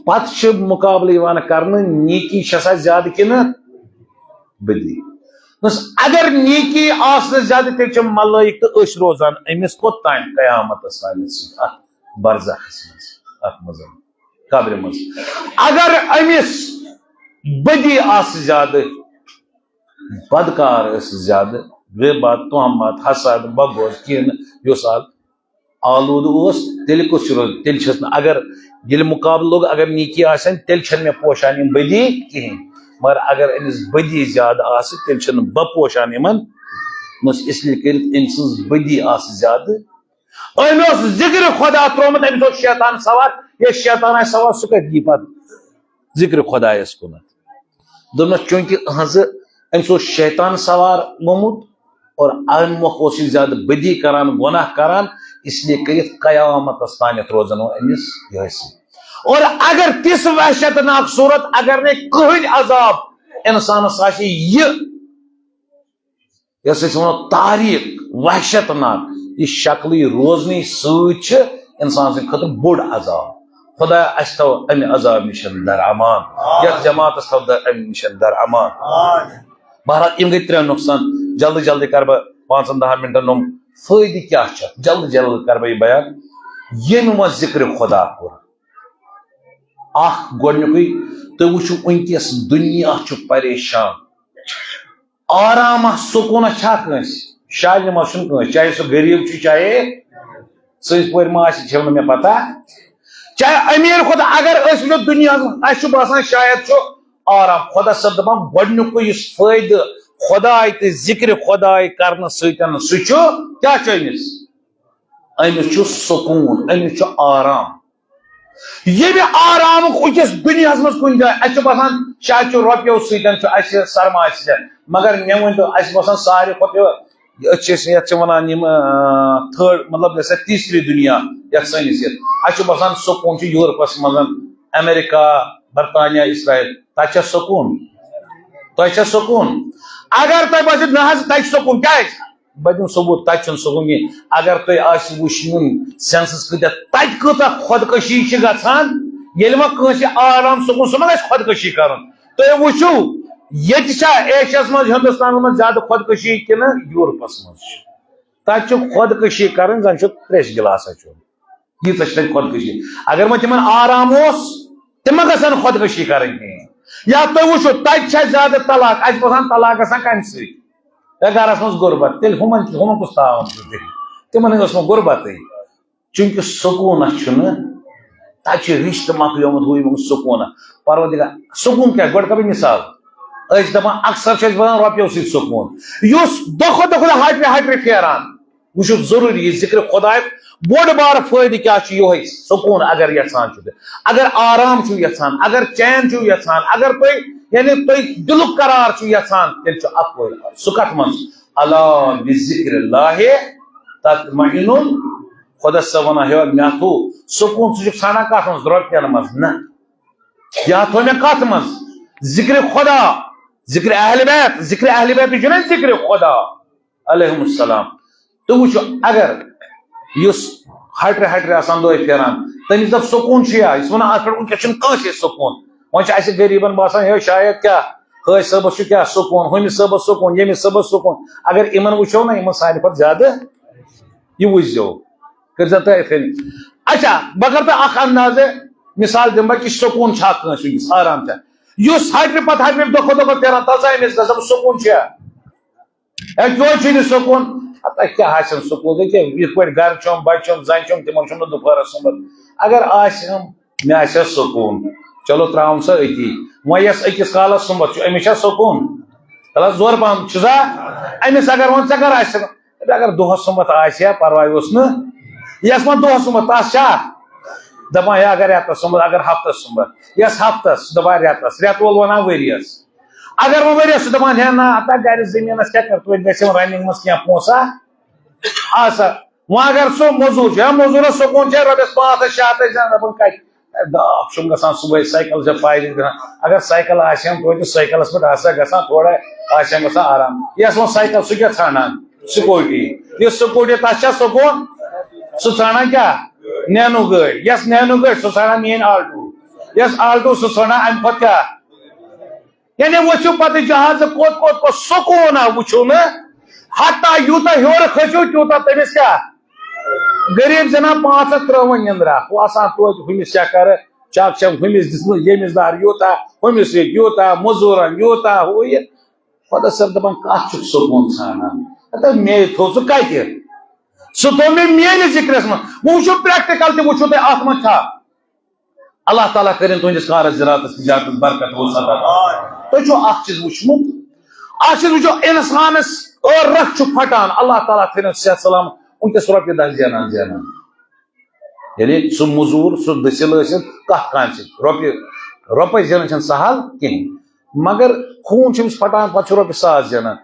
پتہٕ چھُ مُقابلہٕ یِوان کرنہٕ نیکی چھسا زیادٕ کِنہٕ بدی اگر نیکی آسنہٕ زیادٕ تیٚلہِ چھِ ملٲیِک تہٕ أسۍ روزان أمِس کوٚت تانۍ قیامتس سانہِ سۭتۍ اتھ برزخس منٛز اتھ منٛز قبرِ منٛز اگر أمِس بدی آسہِ زیادٕ بدکار ٲسۍ زیادٕ غیبت تہمت حسد بغض کِنہٕ یُس آلوٗدٕ اوس تیٚلہِ کُس چھُ روزان تیٚلہِ چھس نہٕ اگر ییٚلہِ مُقابلہٕ لوٚگ اگر نیکی آسن تیٚلہِ چھنہٕ مےٚ پوشان یِم بدی کِہیٖنۍ مگر اگر أمِس بدی زیادٕ آسہِ تیٚلہِ چھُنہٕ بہٕ پوشان یِمن اس لیے کٔرِتھ أمۍ سٕنٛز بدی آسہِ زیادٕ أمۍ اوس ذِکرِ خۄدا ترٛوومُت أمِس اوس شیطان سوار ییٚلہِ شیطان آسہِ سوار سُہ کتہِ یی پتہٕ ذِکرِ خۄدایس کُنتھ دوٚپنس چوٗنٛکہِ أہنٛزٕ أمِس اوس شیطان سوار گوٚمُت اور امہِ مۄکھٕ اوس یہِ زیادٕ بدی کران گۄناہ کران اس لیے کٔرِتھ قیامتس تانٮ۪تھ روزن وۄنۍ أمِس یِہوٚے سۭتۍ اور اگر تِژھ وحشت ناک صوٗرت اگر نہٕ کٕہٕنۍ عذاب انسانس آسہِ یہِ یۄس أسۍ ونو تاریٖخ وحشت ناک یہِ شکلٕے روزنٕے سۭتۍ چھِ انسان سٕنٛدِ خٲطرٕ بوٚڑ عذاب خۄدایا اَسہِ تھاو امہِ عذاب نِش درامان یتھ جماعتس تھاو امہِ نِش درامان بہرحال یِم گٔے ترٛےٚ نۄقصان جلدی جلدی کرٕ بہٕ 5-10 منٹن یِم فٲیدٕ کیٛاہ چھِ جلدی جلدی کرٕ بہٕ یہِ بیان ییٚمہِ منٛز ذِکرِ خۄدا کوٚر اکھ گۄڈنیُکُے تُہۍ وٕچھِو وٕنکیٚس دُنیا چھُ پریشان آرامہ سکوٗنہ چھا کٲنٛسہِ شالنہِ منٛز چھُنہٕ کٲنٛسہِ چاہے سُہ غریٖب چھُ چاہے سٲنِس پورِ ما آسہِ چھےٚ نہٕ مےٚ پتہ چاہے أمیٖر کھۄتہٕ اگر أسۍ وٕچھو دُنیاہس منٛز اَسہِ چھُ باسان شاید چھُ آرام خۄدا صٲب دپان گۄڈنیُکُے یُس فٲیدٕ خۄداے تہٕ ذِکرِ خۄداے کرنہٕ سۭتۍ سُہ چھُ کیٛاہ چھُ أمِس چھُ سکوٗن أمِس چھُ آرام ییٚمہِ آرامُک وٕنکیٚس دُنیاہس منٛز کُنہِ جایہِ اَسہِ چھُ باسان شاید چھُ رۄپیو سۭتۍ چھُ اَسہِ سرمایہِ سۭتۍ مگر مےٚ ؤنۍتو اَسہِ باسان ساروی کھۄتہٕ أسۍ چھِ یتھ چھِ ونان یِم تھٲڈ مطلب یۄس تیٖسری دُنیا یتھ سٲنِس یتھ اَسہِ چھُ باسان سکوٗن چھُ یوٗرپس منٛز امریکہ برطانیہ اسرائیل تتہِ چھا سکوٗن تۄہہِ چھا سکوٗن اگر تۄہہِ باسیو نہ حظ تتہِ چھُ سکوٗن کیٛازِ بہٕ دِمہٕ ثبوٗت تتہِ چھُنہٕ سکوٗن کِہیٖنۍ اگر تۄہہِ آسہِ وٕچھُن سینسس کۭتیاہ تتہِ کۭژاہ خۄدکٔشی چھِ گژھان ییٚلہِ وۄنۍ کٲنٛسہِ آرام سکوٗن سُہ ما گژھِ خۄدکٔشی کرُن تُہۍ وٕچھِو ییٚتہِ چھا ایشیاہس منٛز ہندوستانس منٛز زیادٕ خۄدکٔشی کِنہٕ یوٗرپس منٛز چھِ تتہِ چھُ خۄدکٔشی کرٕنۍ زن چھُ تریشہِ گِلاسا چیوٚن ییٖژاہ چھِ تتہِ خۄدکٔشی اگر وۄنۍ تِمن آرام اوس تِم ما گژھن خۄدکٔشی کرٕنۍ کِہیٖنۍ یا تھی وچو تتہ زیادہ طلاق اتہ باسان طلاق گژھان کمہِ سۭتۍ یا گرس منٛز غربت تیٚلہِ ہُمن کُس تاوان چھُ تِمن ٲس نہٕ غربتٕے چونکہ سکوٗنہ چھُنہٕ تتہِ چھُ رشتہٕ مۄکلیومُت ہُہ یہِ سکوٗنہ پروردگار سکوٗن کیٛاہ گۄڈٕ کرٕ بہٕ مِثال أسۍ دپان اکثر چھِ أسۍ بنان رۄپیو سۭتۍ سکوٗن یُس دۄہ کھۄتہٕ دۄہ ہٹرِ پھیران وٕچھو ضروٗری یہِ ذکر خۄداے بوٚڑ بارٕ فٲیدٕ کیٛاہ چھُ یِہوے سکوٗن اگر یژھان چھُ اگر آرام چھُو یژھان اگر چین چھُو یژھان اگر تُہۍ یعنی تُہۍ دِلُک قرار چھُو یژھان تیٚلہِ چھُ اکوے سُہ کتھ منٛز الا بذکر اللہ تطمئن خۄدا صٲب ونان ہے مےٚ تھوٚو سکوٗن ژٕ چھُکھ ژھانڈان کتھ منٛز رۄپین منٛز نہ یا تھوٚو مےٚ کتھ منٛز ذکر خۄدا ذکر اہل بیت چھُ نا ذکر خۄدا علیہم السلام تُہۍ وٕچھو اگر یُس ہٹرِ آسان دۄہے پھیران تٔمِس دپ سکوٗن چھُ یا یہِ چھُ ونان اتھ پٮ۪ٹھ وٕنکیٚس چھُنہٕ کٲنٛسے سکوٗن وۄنۍ چھُ اَسہِ غریٖبن باسان ہے شاید کیٛاہ حٲج صٲبس چھُ کیٛاہ سکوٗن ہُمِس صٲبس سکوٗن ییٚمِس صٲبس سکوٗن اگر یِمن وٕچھو نا یِمن سانہِ کھۄتہٕ زیادٕ یہِ وٕچھزیو کٔرزیو تُہۍ یِتھٕے کٔنۍ اچھا بہٕ کرٕ تۄہہِ اکھ اندازٕ مثال دِمہٕ بہٕ کہِ سکوٗن چھا کٲنٛسہِ وٕنکیٚس آرام چھا یُس ہٹرِ پتہٕ ہٹرِ دۄہ کھۄتہٕ دۄہ پھیران تَژٕ أمِس گژھان سکوٗن چھا ہے کیٛازِ چھُ نہٕ سکوٗن تۄہہِ کیٛاہ آسن سکوٗن یِتھ پٲٹھۍ گرٕ چھُم بچہِ چھُم زنہِ چھُم تِمن چھُم نہٕ دُپہرس سُمبتھ اگر آسٮ۪م مےٚ آسہِ ہا سکوٗن چلو تراوُن سا أتی وۄنۍ یۄس أکِس کالس سُمبتھ چھُ أمِس چھا سکوٗن چلو زورٕ پہم چھُسا أمِس اگر وۄنۍ ژےٚ کر آسہِ اگر دۄہس سُمبتھ آسہِ ہا پرواے اوس نہٕ یۄس وۄنۍ دۄہس سُمبتھ تس چھا دپان ہے اگر رٮ۪تس سُمبتھ اگر ہفتس سُمبتھ یۄس ہفتس سُہ دپان رٮ۪تس رٮ۪تہٕ وول ونان ؤرۍیس اگر وۄنۍ ؤرۍیس سُہ دپان ہے نہ ہتا گرِ زٔمیٖنس کیٛاہ کر توتہِ گژھٮ۪م رننگ منٛز کینٛہہ پونٛسہٕ آسا وۄنۍ اگر سُہ موٚزوٗر چھُ موٚزوٗرس سکوٗن چھا رۄپیس 500 600 دپان کتہِ داپھ چھُم گژھان صبحٲے سایکل چھا پایدٔلۍ گژھان اگر سایکل آسٮ۪م توتہِ سایکلس پٮ۪ٹھ آسا گژھان تھوڑا آسٮ۪م گژھان آرام یۄس وۄنۍ سایکل سُہ کیٛاہ ژھانڈان سکوٗٹی یُس سکوٗٹی تتھ چھا سکوٗن سُہ ژھانڈان کیٛاہ نینو گٲڑۍ یۄس نینو گٲڑۍ سُہ ژھانڈان میٲنۍ آلٹو یۄس آلٹو سُہ ژھانڈان امہِ کھۄتہٕ کیٛاہ یعنی وٕچھِو پتہٕ جہازٕ کوٚت سکوٗن وٕچھِو نہٕ حتہ یوٗتاہ ہیوٚر کھٔسِو تیوٗتاہ تٔمِس کیٛاہ غریٖب زِنان 500 ترٛٲوٕنۍ نِندرا ہُہ آسان توتہِ ہُمِس کیٛاہ کرٕ چک چک ہُمِس دِژمٕژ ییٚمِس دار یوٗتاہ ہُمِس سۭتۍ یوٗتاہ موٚزوٗرن یوٗتاہ ہُہ یہِ خۄدا صٲب دپان کتھ چھُکھ سکوٗن ژھانڈان ہتا مے تھوٚو ژٕ کتہِ سُہ تھوٚو مےٚ میٲنِس ذِکرس منٛز وۄنۍ وٕچھِو پریکٹِکل تہِ وٕچھِو تُہۍ اتھ منٛز چھا اللہ تعالیٰ کٔرِنۍ تُہنٛدِس کارس زِراتس تجارتس برکت تُہۍ چھُو اکھ چیٖز وٕچھمُت اکھ چیٖز وٕچھو انسانس ٲرکھ چھُ پھٹان اللہ تعالیٰ تھٲینو صحت سلامت وٕنکیٚس رۄپیہِ دہ زینان یعنی سُہ موٚزوٗر سُہ دٔسِل ٲسِنۍ کتھ کامہِ سۭتۍ رۄپے زینٕنۍ چھنہٕ سہل کِہینۍ مگر خوٗن چھُ أمِس پھٹان پتہٕ چھُ رۄپیہِ 100 زینان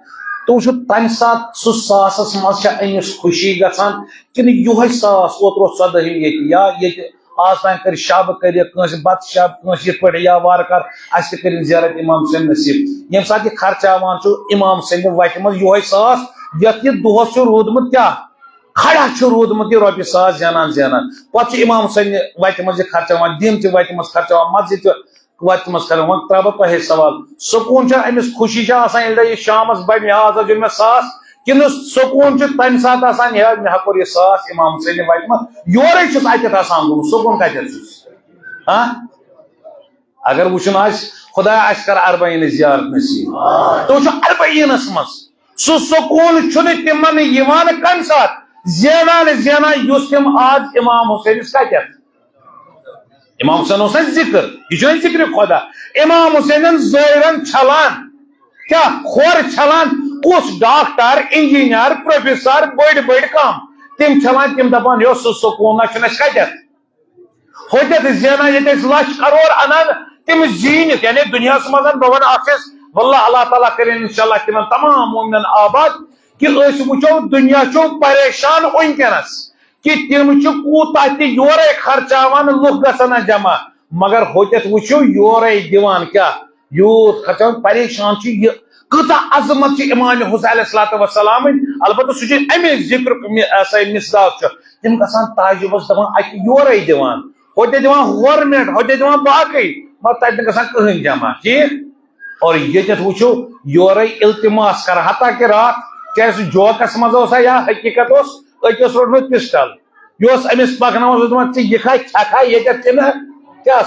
تُہۍ وٕچھِو تمہِ ساتہٕ سُہ ساسس منٛز چھا أمِس خوشی گژھان کِنہٕ یِہوے ساس اوترٕ اوس 14ہِم ییٚتہِ یا ییٚتہِ آز تام کٔرِ شب کٔرِتھ کٲنٛسہِ بتہٕ شب کٲنٛسہِ یِتھ پٲٹھۍ یا وارٕ کار اَسہِ تہِ کٔرِنۍ زیارت اِمام سٕنٛدِ نصیٖب ییٚمہِ ساتہٕ یہِ خرچاوان چھُ اِمام سٕنٛدِ وتہِ منٛز یِہوے ساس یتھ یہِ دۄہس چھُ روٗدمُت کیٛاہ کھڑا چھُ روٗدمُت یہِ رۄپیہِ 100 زینان پتہٕ چھُ اِمام سٕنٛدِ وتہِ منٛز یہِ خرچاوان دِن تہِ وتہِ منٛز خرچاوان مسجد تہِ وتہِ منٛز کران وۄنۍ ترٛاوٕ بہٕ تۄہے سوال سکوٗن چھا أمِس خوشی چھا آسان ییٚلہِ یہِ شامس بڑِ آز دیُن مےٚ 100 کِنہٕ سکوٗن چھُ تمہِ ساتہٕ آسان ہے مےٚ ہا کوٚر یہِ 100 اِمام سٕنٛدِ وتہِ منٛز یورے چھُس اتٮ۪تھ آسان گوٚمُت سکوٗن کتٮ۪تھ چھُس اگر وٕچھُن آسہِ خۄدایا اَسہِ کر اربعیٖنٕچ زیارت نصیٖب تُہۍ وٕچھِو اربعیٖنس منٛز سُہ سکوٗن چھُنہٕ تِمن یِوان کمہِ ساتہٕ زینان یُس تِم آز اِمام حُسینس کتٮ۪تھ اِمام حُسین اوس نا ذِکر یہِ چھُ نا ذِکرِ خۄدا اِمام حُسینن زٲیرن چھلان کیٛاہ کھۄر چھلان کُس ڈاکٹر انجیٖنر پروفیسر بٔڑۍ کم تِم چھلان تِم دپان یو سُہ سکوٗنا چھُنہٕ اَسہِ کتٮ۪تھ ہوٚتٮ۪تھ زینان ییٚتہِ أسۍ 1,00,000 کرور انان تِم زیٖنِتھ یعنی دُنیاہس منٛز بہٕ ونہٕ اکھ چیٖز واللہ اللہ تعالیٰ کٔرِنۍ انشاءاللہ تِمن تمام مومنن آباد کہ أسۍ وٕچھو دُنیا چھُ پریشان وٕنکیٚنس کہ تِم چھِ کوٗتاہ تہِ یورے خرچاوان لُکھ گژھن جمع مگر ہوٚتٮ۪تھ وٕچھِو یورے دِوان کیٛاہ یوٗت خرچاوان پریشان چھِ یہِ کۭژاہ عظمت چھِ اِمام حُسین علیہ الصلوۃ والسلامٕنۍ البتہ سُہ چھُ اَمے ذِکر مِثداق چھُ تِم گژھان تعجُبس دپان اَتہِ یورے دِوان ہوٚتٮ۪تھ دِوان گورمینٹ ہوٚتٮ۪تھ دِوان باقٕے مگر تتہِ نہٕ گژھان کٕہٕنۍ جمع ٹھیٖک اور ییٚتٮ۪تھ وٕچھِو یورے التماس کران حتاکہِ راتھ چاہے سُہ جوکس منٛز اوسا یا حقیٖقت اوس أکۍ اوس روٚٹمُت پِسٹل یہِ اوس أمِس پکناوان اوس دپان ژٕ یہِ کھا کھٮ۪کھا ییٚتٮ۪تھ کِنہٕ کیا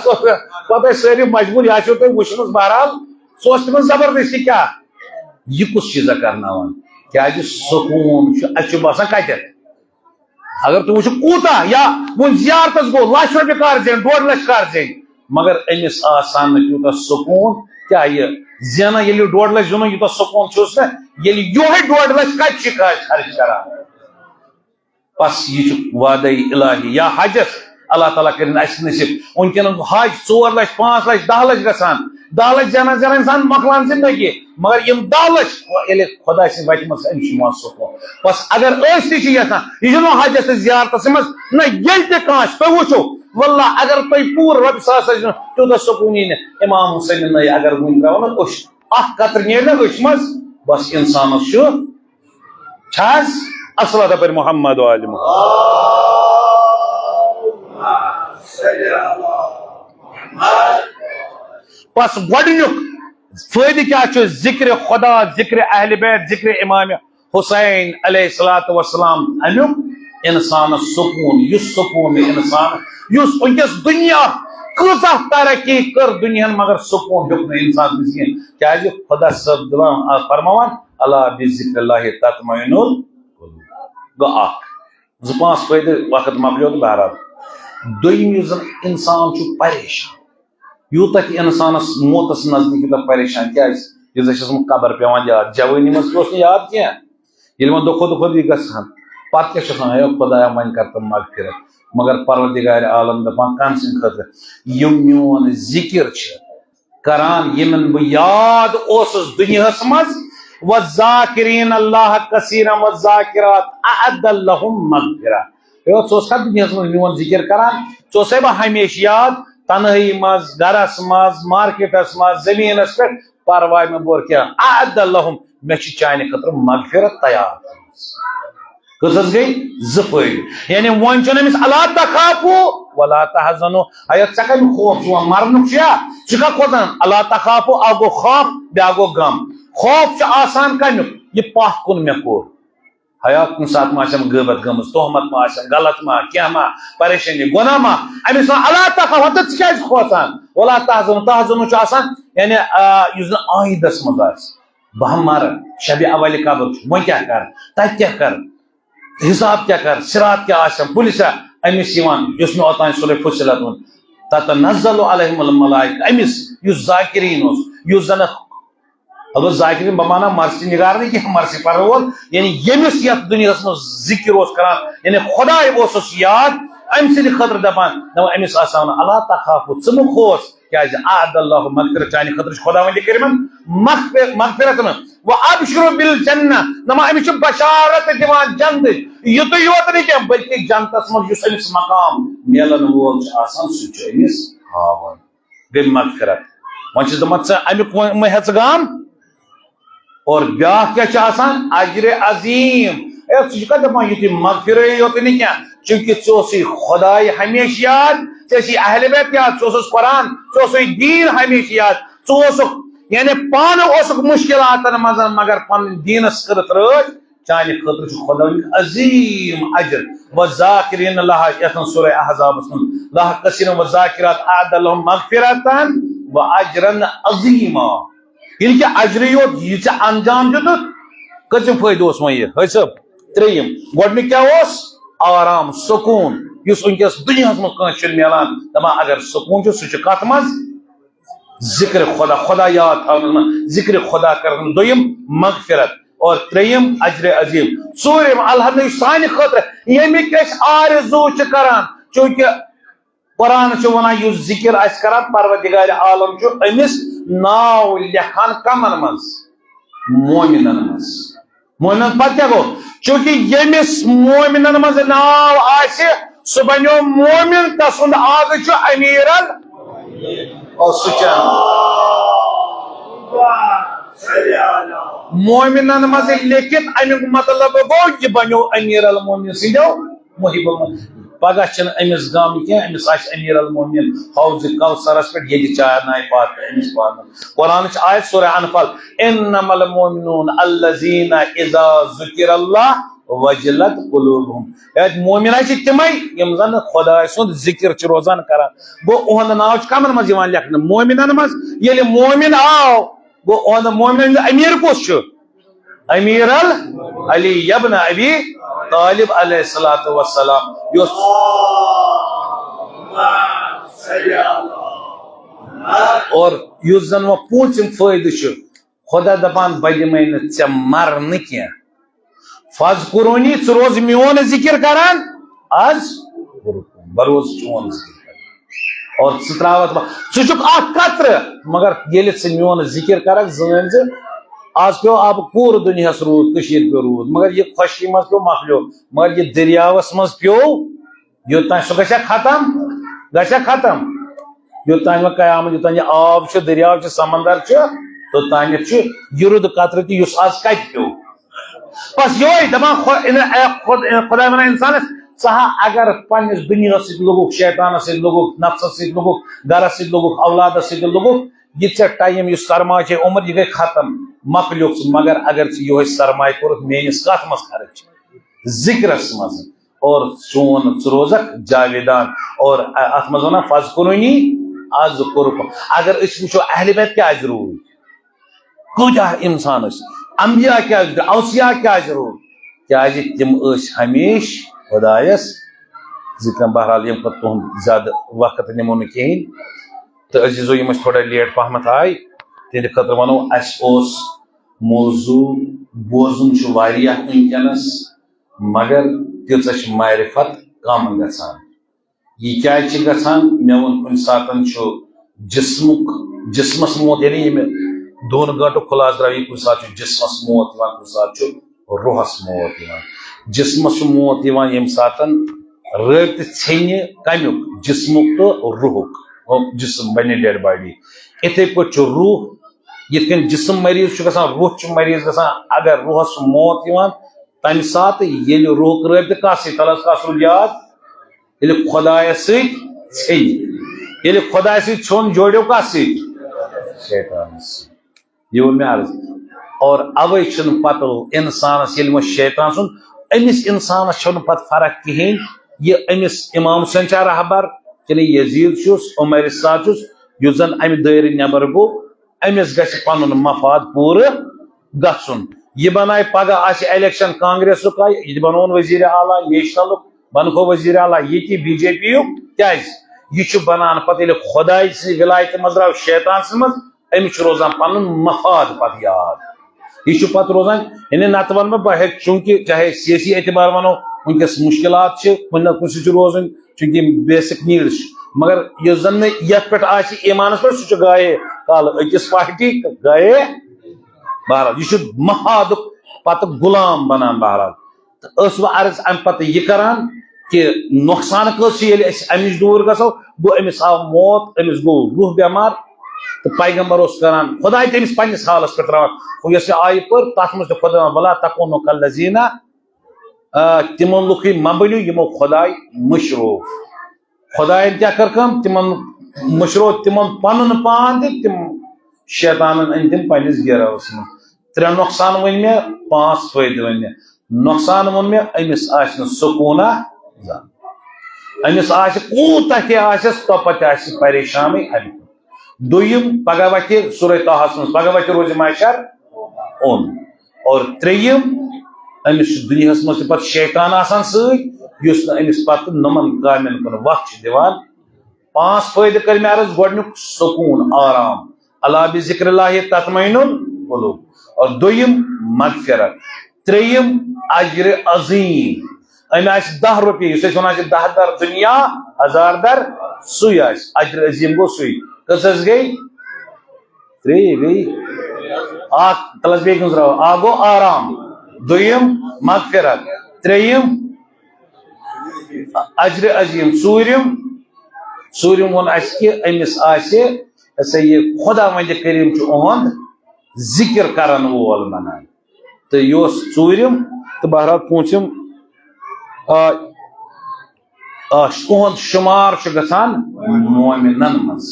پتہ ساری مجبور یہ تھی وچھمس بہرحال سہ تم زبردستی کیا یہ کس چیزا کرناوان کیا سکون اچھا باسان کتھ اگر تم وچھو کوتا یا ون زیارتس گو لچھ روپیہ کر زین 1.5 لچھ کر زین مگر امس آسان تیوتا سکون کیا یہ زینہ یلی 1.5 لچھ زینو یوتا سکون چھس نا یلی یہ 1.5 لچھ کت خرچ کران بس یہ وعدہ الہی یا حجس اللہ تعالیٰ کرن اس نصیب ونکن حج 4 لچھ 5 لچھ 10 لچھ گژھان 10 لچھ زینان انسان مکلان زندگی مگر یم 10 لچھ ییٚلہِ خدا سٕنٛدِ وتہِ منٛز أمِس چھُ یِوان سکوٗن بس اگر أسۍ تہِ چھِ یژھان یہِ چھُنہٕ حجس تہٕ زیارتس منٛز نہ ییٚلہِ تہِ کٲنٛسہِ تُہۍ وٕچھِو واللہ اگر تُہۍ پوٗرٕ رۄپیہِ ساس ٲسِو تیوٗتاہ سکوٗن یی نہٕ امام حُسینٕن نٔے اگر وٕنۍ ترٛاوو نہ أچھ اکھ قطرٕ نیرِ نہ أچھ منٛز بس انسانس چھُ چھا حظ اصل دپٲرۍ محمد وآل محمد بس گۄڈنیُک فٲیدٕ کیٛاہ چھُ ذکر خدا ذکر اہل بیت ذکر امام حسین علیہ الصلوۃ والسلام امیُک انسانس سکون یُس سکون انسان یُس ونکیٚس دنیا کۭژاہ ترقی کٔر دُنیاہن مگر سکون ہیوٚک نہٕ انسان دِتھ کینٛہہ کیٛازِ خدا صٲب دپان فرماوان اللہ بذکر اللہ تطمئن القلوب گوٚو اکھ 2-5 فٲیدٕ وقت مۄکلیو تہٕ بہرحال دوٚیِم یُس زن انسان چھُ پریشان یوٗتاہ تہِ انسانس موتس نزدیٖک یوٗتاہ پریشان کیٛازِ ییٖژاہ چھس وۄنۍ قبر پیوان یاد جوٲنی منٛز تہِ اوس نہٕ یاد کینٛہہ ییٚلہِ وۄنۍ دۄہ کھۄتہٕ دۄہ یہِ گژھان پتہٕ کیٛاہ چھُ آسان ہے خۄدایا وۄنۍ کر تم مغفرت مگر پروردگارِ عالم دپان کم سٕنٛدِ خٲطرٕ یِم میون ذکر چھِ کران یِمن بہٕ یاد اوسُس دُنیاہس منٛز وَالذَّاکِرِیٖنَ اللّٰهَ کثیٖرًا وَالذَّاکِرَاتِ أَعَدَّ لَهُم مغفرة ژٕ اوسکھا دُنیاہس منٛز میون ذکر کران ژٕ اوسے بہٕ ہمیشہِ یاد تنہٲیی منٛز گرس منٛز مارکیٹس منٛز زٔمیٖنس پٮ۪ٹھ پرواے مےٚ بوٚر کینٛہہ أعدَّ لَهُم مےٚ چھِ چانہِ خٲطرٕ مغفرت تیار کۭژاہ گٔے 2 فٲیدٕ یعنی وۄنۍ چھُنہٕ أمِس الا تخافوا ولا تحزنوا ایا ژےٚ کَمیُک خوف چھُ وۄنۍ مرنُک چھُ یا ژٕ کتھ کھوژان الا تخافوا اکھ گوٚو خوف بیٛاکھ گوٚو غم خوف چھُ آسان کَمیُک یہِ پتھ کُن مےٚ کوٚر حیا کُنہِ ساتہٕ ما آسٮ۪م غٲبت گٔمٕژ تہمت ما آسٮ۪م غلط ما کینٛہہ ما پریشٲنی گۄناہ ما أمِس وَن الا تخافوا تہٕ ژٕ کیٛازِ کھوژان ولا تحزنوا چھُ آسان یعنی یُس زن آیندس منٛز آسہِ بہٕ مرٕ شبِ اولِ قبر چھُ وۄنۍ کیٛاہ کرٕ تتہِ کیٛاہ کرٕ حساب کیا کر صراط کیا آسم پولیس امس یس میں اوتان سورہ فصلت ون تتنزل علیہم الملائکہ امس یس ذاکرین اس زن اب ذاکرین بمانا مرسی نگار نہیں کہ مرسی پر وول یعنی یمس یت دنیا من ذکر اس کران یعنی خدا اس یاد ام سند خطر دپان امس آسان اللہ تخافوا ثم خوف کیاز اعد اللہ مغفرت چانہ خطر خدا ونی کرمن مغفرت وابشروا بالجنہ نما امس بشارت دیوان جنت یوت یوت نہیں کہ بلکہ جنتس من یس امس مقام میلن وول آسان سہ امس ہاون گئی مغفرت ون چھ دپان امیک مہ ہیژ گام اور بیاکھ کیا آسان اجر عظیم ژٕ دپان یہ مغفرت یوت نہیں کیا چونکہ ژوسی خدائے ہمیشہ یاد ژےٚ اہل بیت یاد ژوسس قرآن ژوسے دین ہمیشہ یاد ژوسک یعنی پانہ اوسک مشکلاتن مز مگر پن دینس کرت رٲچھ چانہ خاطر خدا عظیم اجر وذاکرین اللہ یتن سورہ احزاب اللہ کثیر وذاکرات اعد لهم مغفرتا واجرا عظیما یعنی کہ اجر یوت یہ انجام دیت کتم فائدہ اس میں یہ حسب تریم گۄڈنیُک کیا اوس آرام سکون یس ونکس دنیا من کٲنٛسہِ چھُنہٕ ملان دپان اگر سکون چھُ سُہ چھُ کتھ منٛز ذکر خدا خدا یاد تھاونس منٛز ذکر خدا کرن دوٚیِم مغفرت اور ترٛیٚیِم اجر عظیم ژوٗرِم الحمدللہ سانہِ خٲطرٕ ییٚمِکۍ أسۍ آرزوٗ چھِ کران چوٗنکہِ قرآن چھُ ونان یُس ذکر آسہِ کران پروردگارِ عالم چھُ أمِس ناو لیکھان کمن منٛز مومنن منٛز مومنن پتہٕ کیٛاہ گوٚو چوٗنکہِ ییٚمِس مومنن منٛز ناو آسہِ سُہ بنیو مومن تسُنٛد آز چھُ امیر اور سُہ مومنن مز لیکھِتھ امیُک مطلب گوٚو یہِ بنیو امیر المومنین سٕنٛدیو محبو پگہ چھنہٕ أمِس غم کینٛہہ أمِس آسہِ امیر المومنین حوض کوثرس پٮ۪ٹھ ییٚتہِ چارناے پاتہٕ أمِس پانہٕ قرآنٕچ آیت سورہ انفال انما المؤمنون الذین اذا ذکر اللہ وجلت قلوبهم مومنہ چھ تمے یم زن خدا سند ذکر چھ روزان کران گو اہند ناو چھ کمن مز یوان لکھنہ مومنن مز یل مومن آو گو اہند مومنن امیر کس چھ امیر علی ابن ابی طالب علیہ الصلوۃ والسلام یس اور یس زن و پونچم فائدہ چھ خدا دپان بہ دمے نہ ژے مرنہ کینہ فاذکرونی ژٕ روز میون ذکر کران آز بروز چون ذکر کران اور ژٕ تراوت ژٕ چھُکھ اکھ قطرٕ مگر ییٚلہِ ژٕ میون ذکر کرکھ زٲنۍ زِ آز پیو آب پوٗرٕ دُنیاہس روٗد کٔشیٖرِ پیو روٗد مگر یہِ خۄشکی منٛز پیو مۄکلیو مگر یہِ دٔریاوس منٛز پیو یوٚتانۍ سُہ گژھِ ختم یوٚتانۍ وۄنۍ قیامت یوٚتانۍ یہِ آب چھُ دٔریاو چھُ سمندر چھُ توٚتانٮ۪تھ چھُ یہِ رُد قطرٕ تہِ یُس آز کتہِ پیو بس یہوے دپان خدا ونان انسانس ژٕ ہا اگر پننس دنیا سۭتۍ لوگُکھ شیطانس سۭتۍ لوگُکھ نفسس سۭتۍ لوگُکھ گرس سۭتۍ لوگُکھ اولادس سۭتۍ لوگُکھ یہ ژےٚ ٹایم یُس سرمایہ چھے عمر یہ گئی ختم مۄکلیوکھ ژٕ مگر اگر ژٕ یہوے سرمایہ کوٚرُکھ میٲنِس کتھ منٛز خرچ ذکرس منٛز اور چون ژٕ روزکھ جاویدان اور اتھ منٛز ونان فاذکرونی آز کوٚرُکھ اگر أسۍ وٕچھو اہل بیت کیازِ روٗدۍ کۭتیاہ انسان ٲسۍ انبیاء کیازِ اوصیاء کیازِ روٗدۍ کیازِ تِم ٲسۍ ہمیشہ خدایس ذکر بہرحال یم پتہٕ تُہُنٛد زیادٕ وقت نِمو نہٕ کِہیٖنۍ تہٕ عزیزو یم أسۍ تھوڑا لیٹ پہمتھ آے تہنٛدِ خٲطرٕ ونو اسہِ اوس موضوع بوزُن چھُ واریاہ وٕنکیٚنس مگر تیٖژاہ چھِ معرفت کم گژھان یہ کیازِ چھِ گژھان مےٚ ووٚن کُنہِ ساتہٕ چھُ جسمس موت یعنی ییٚمہِ دون گٲنٛٹُک خُلاصہٕ درٛاو یہِ کُنہِ ساتہٕ چھُ جسمس موت یِوان کُنہِ ساتہٕ چھُ روحس موت یِوان جسمس چھُ موت یِوان ییٚمہِ ساتہٕ رٲبطہٕ ژھیٚنہِ کمیُک جسمُک تہٕ روحُک جسم بنہِ ڈیڈ باڈی اِتھے پٲٹھۍ چھُ روح یِتھ کٔنۍ جسم مریض چھُ گژھان روح چھُ مریض گژھان اگر روحس چھُ موت یِوان تمہِ ساتہٕ ییٚلہِ روحُک رٲبطہٕ کتھ سۭتۍ تلس کتھ روٗد یاد ییٚلہِ خۄدایس سۭتۍ ژھیٚنہِ ییٚلہِ خۄدایس سۭتۍ ژھیوٚن جوڑیو کتھ سۭتۍ شیطانس سۭتۍ یہ ووٚن مےٚ عرض اور اوے چھُنہٕ پتہٕ انسانس ییٚلہِ وۄنۍ شیطان سُنٛد أمِس انسانس چھُنہٕ پتہٕ فرق کِہیٖنۍ یہِ أمِس امام حُسین چھا رہبر کِنہٕ یزیٖد چھُس عمر سعد چھُس یُس زن امہِ دٲیرٕ نٮ۪بر گوٚو أمِس گژھِ پنُن مفاد پوٗرٕ گژھُن یہِ بنایہِ پگہہ آسہِ الیکشن کانگریسُک آیہِ یہِ بنووُن وزیٖرِ اعلیٰ نیشنلُک بنکھو وزیٖرِ اعلیٰ ییٚتہِ بی جے پی یُک کیازِ یہ چھُ بنان پتہٕ ییٚلہِ خۄداے سٕنٛزِ ولایتہِ منٛز درٛاو شیطان سٕنٛدِ منٛز أمِس چھُ روزان پنُن مفاد پتہٕ یاد یہ چھُ پتہٕ روزان یعنی نتہٕ ونہٕ بہٕ ہیٚکہٕ چوٗنکہِ چاہے سیٲسی اعتبار ونو ونکیٚس مُشکلات چھِ کُنہِ نتہٕ کُنہِ سۭتۍ چھُ روزُن چوٗنکہِ یِم بیسک نیٖڈٕس چھِ مگر یُس زن مےٚ یتھ پٮ۪ٹھ آسہِ ایمانس پٮ۪ٹھ سُہ چھُ گایے کالہٕ أکِس پارٹی گایے بہرحال یہ چھُ مفادُک پتہٕ غلام بنان بہرحال تہٕ ٲس وۄنۍ عرض امہِ پتہٕ یہِ کران کہ نۄقصان کٔژ چھِ ییٚلہِ أسۍ امہِ نِش دوٗر گژھو گوٚو أمِس آو موت أمِس گوٚو روح بٮ۪مار تہٕ پیغمبر اوس کران خۄداے تٔمِس پننِس حالس پٮ۪ٹھ تراوان یۄس یہِ آیہِ پٔر تتھ منٛز تہِ خۄدا ولا تکوٗنو کالذیٖنہ تِمو لُکھٕے مہ بٔنِو یِمو خۄداے مٔشرو خۄداین کیاہ کٔر کٲم تِمن مٔشرو تِمن پنُن پان تہِ تِم شیطانن أنۍ تِم پننِس گیراوس منٛز 3 نۄقصان ؤنۍ مےٚ 5 فٲیدٕ ؤنۍ مےٚ نۄقصان ووٚن مےٚ أمِس آسہِ نہٕ سکوٗنہ أمِس آسہِ کوٗتاہ تہِ آسٮ۪س توپتہٕ تہِ آسہِ پریشانٕے اَمہِ دوٚیِم پگہہ وتھِ سورہ طٰہَس منٛز پگہہ وتھِ روزِ محشر اوٚن اور ترٛیٚیِم أمِس چھُ دُنیاہس منٛز تہِ پتہٕ شیطان آسان سۭتۍ یُس نہٕ أمِس پتہٕ نۄمن کامٮ۪ن کُن وقت چھُ دِوان 5 فٲیدٕ کٔرۍ مےٚ عرض گۄڈٕنیُک سکوٗن آرام الا بذکر اللہ تطمئن القلوب اور دوٚیِم مغفرت ترٛیٚیِم اجرِ عظیٖم أمۍ آسہِ 10 رۄپیہِ یُس أسۍ ونان چھِ 10 در دُنیا 1000 در سُے آسہِ اجرِ عظیٖم گوٚو سُے کٔژ گٔے 3 گٔے اکھ تلس بیٚیہِ کٔژ درٛاو اکھ گوٚو آرام دوٚیِم مغفرت ترٛیٚیِم اجرِ عظیٖم ژوٗرِم ووٚن اَسہِ کہِ أمِس آسہِ ہسا یہِ خۄدا وندِ کریٖم چھُ اُہُنٛد ذِکر کرن وول بنان تہٕ یہِ اوس ژوٗرِم تہٕ بہرحال پوٗنٛژِم اُہُنٛد شُمار چھُ گژھان مومنن منٛز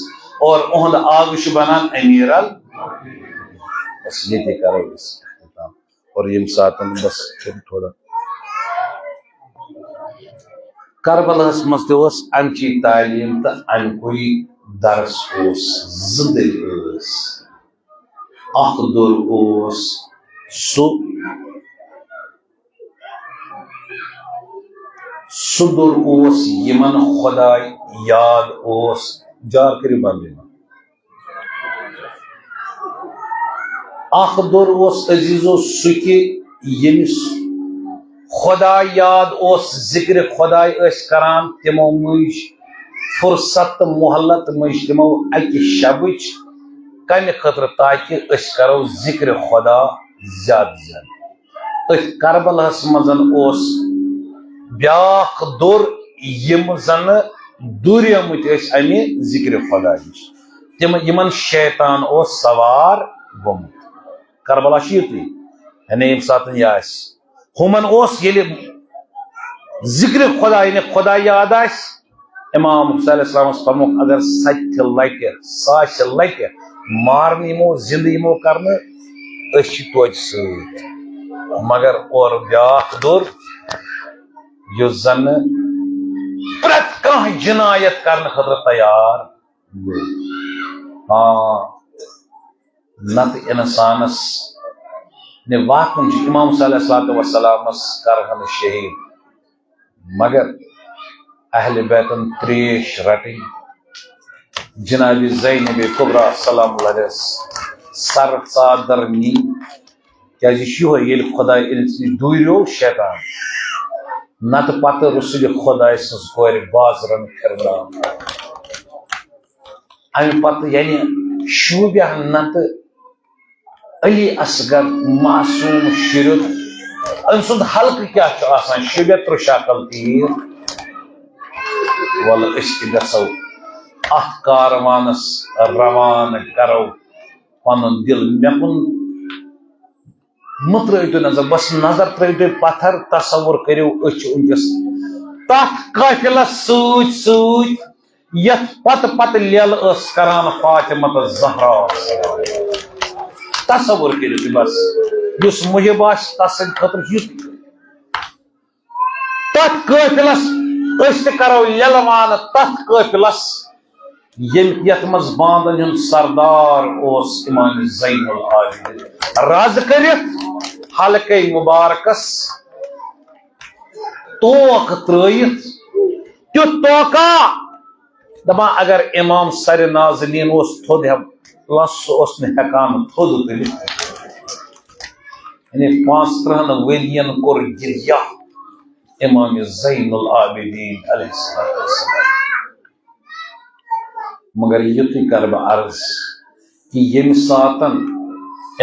اور اُہُنٛد آگہٕ چھُ بنان امیر بس ییٚتے کرو أسۍ اور ییٚمہِ ساتہٕ بس تھوڑا کربلاہس مز تہ امچی تعلیم تو امکوی درس زندل اخ دور سہ دور یمن خدا یاد جار کرو بند اخ دور عزیزو سہ کہ یمس خدا یاد ذکر خدا کران تمو مج فرصت تو محلت مج تمو اکہ شبچ کمہ خطر تاکہ اس کرو ذکر خدا زیادہ زیادہ ات کربلاہس مزن بیاکھ دور یم زن دوریمت امہ ذکر خدا نش یمن شیطان سوار گومت کربلا یوتی یعنی یم سات یہ ہمن یل ذکر خدا یعنی خدا یاد امام حسین علیہ السلام فرموک اگر 70 لٹہ 100 لٹہ مارن یمو زندہ یمو کرنے توتہ ست مگر اور بیاکھ دور یس زن پرت کانٛہہ جنایت کرنے خاطر تیار نت انسانس واقع امام صلی اللہ علیہ وسلم کرہن شہید مگر اہل بیتن تریش رٹن جناب زینب کبریٰ سلام اللہ علیہ سر ژادر نی کیازِ یل خدا دوریو شیطان نت پتہ رسول خدا سن کور بازرن پھرناو امہ پتہ یعنی شوبہ نت علی اصغر معصوم شرف ام سند حلق کیا شوبہ تر شکل تیر ول گھو ات کاروانس روان کرو پن دل مے کن مترو نظر بس نظر ترو پتھر تصور کرو ونکس تک قافلس ست پتہ پتہ لیل کران فاطمہ زہرا تصور کرو بس اس مجھے باس تسند خطر تک قافلس کرو لیلوان تک قافلس یت مز باندن ہند سردار امام زین العابدین رز کرت حلقہ مبارکس توق ترائت تیت توقع دپان اگر امام سر نازنین تھود لس ہکان تھود تلت یعنی 35 ورین کور گریہ امام زین العابدین علیہ السلام مگر یتھ کر بہ عرض کہ یم ساتن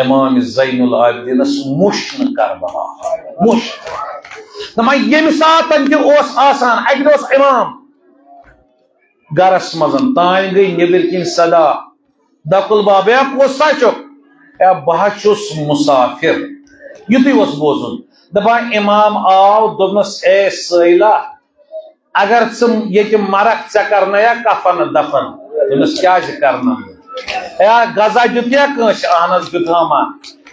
امام زین العابدین مش کربلا مش دپان یم ساتن تہ آسان اکہ دہ امام گرس مزن تان گئی نیبر کن صدا دکل باب کس چک بہ چھس مسافر یتھے بوزن دپان امام آو دپنس اے سیلہ اگر ثہ مرک ژے کرنیا کفن دفن دپنس کیا کرنا غذا دیا کنس اہنس دتھاما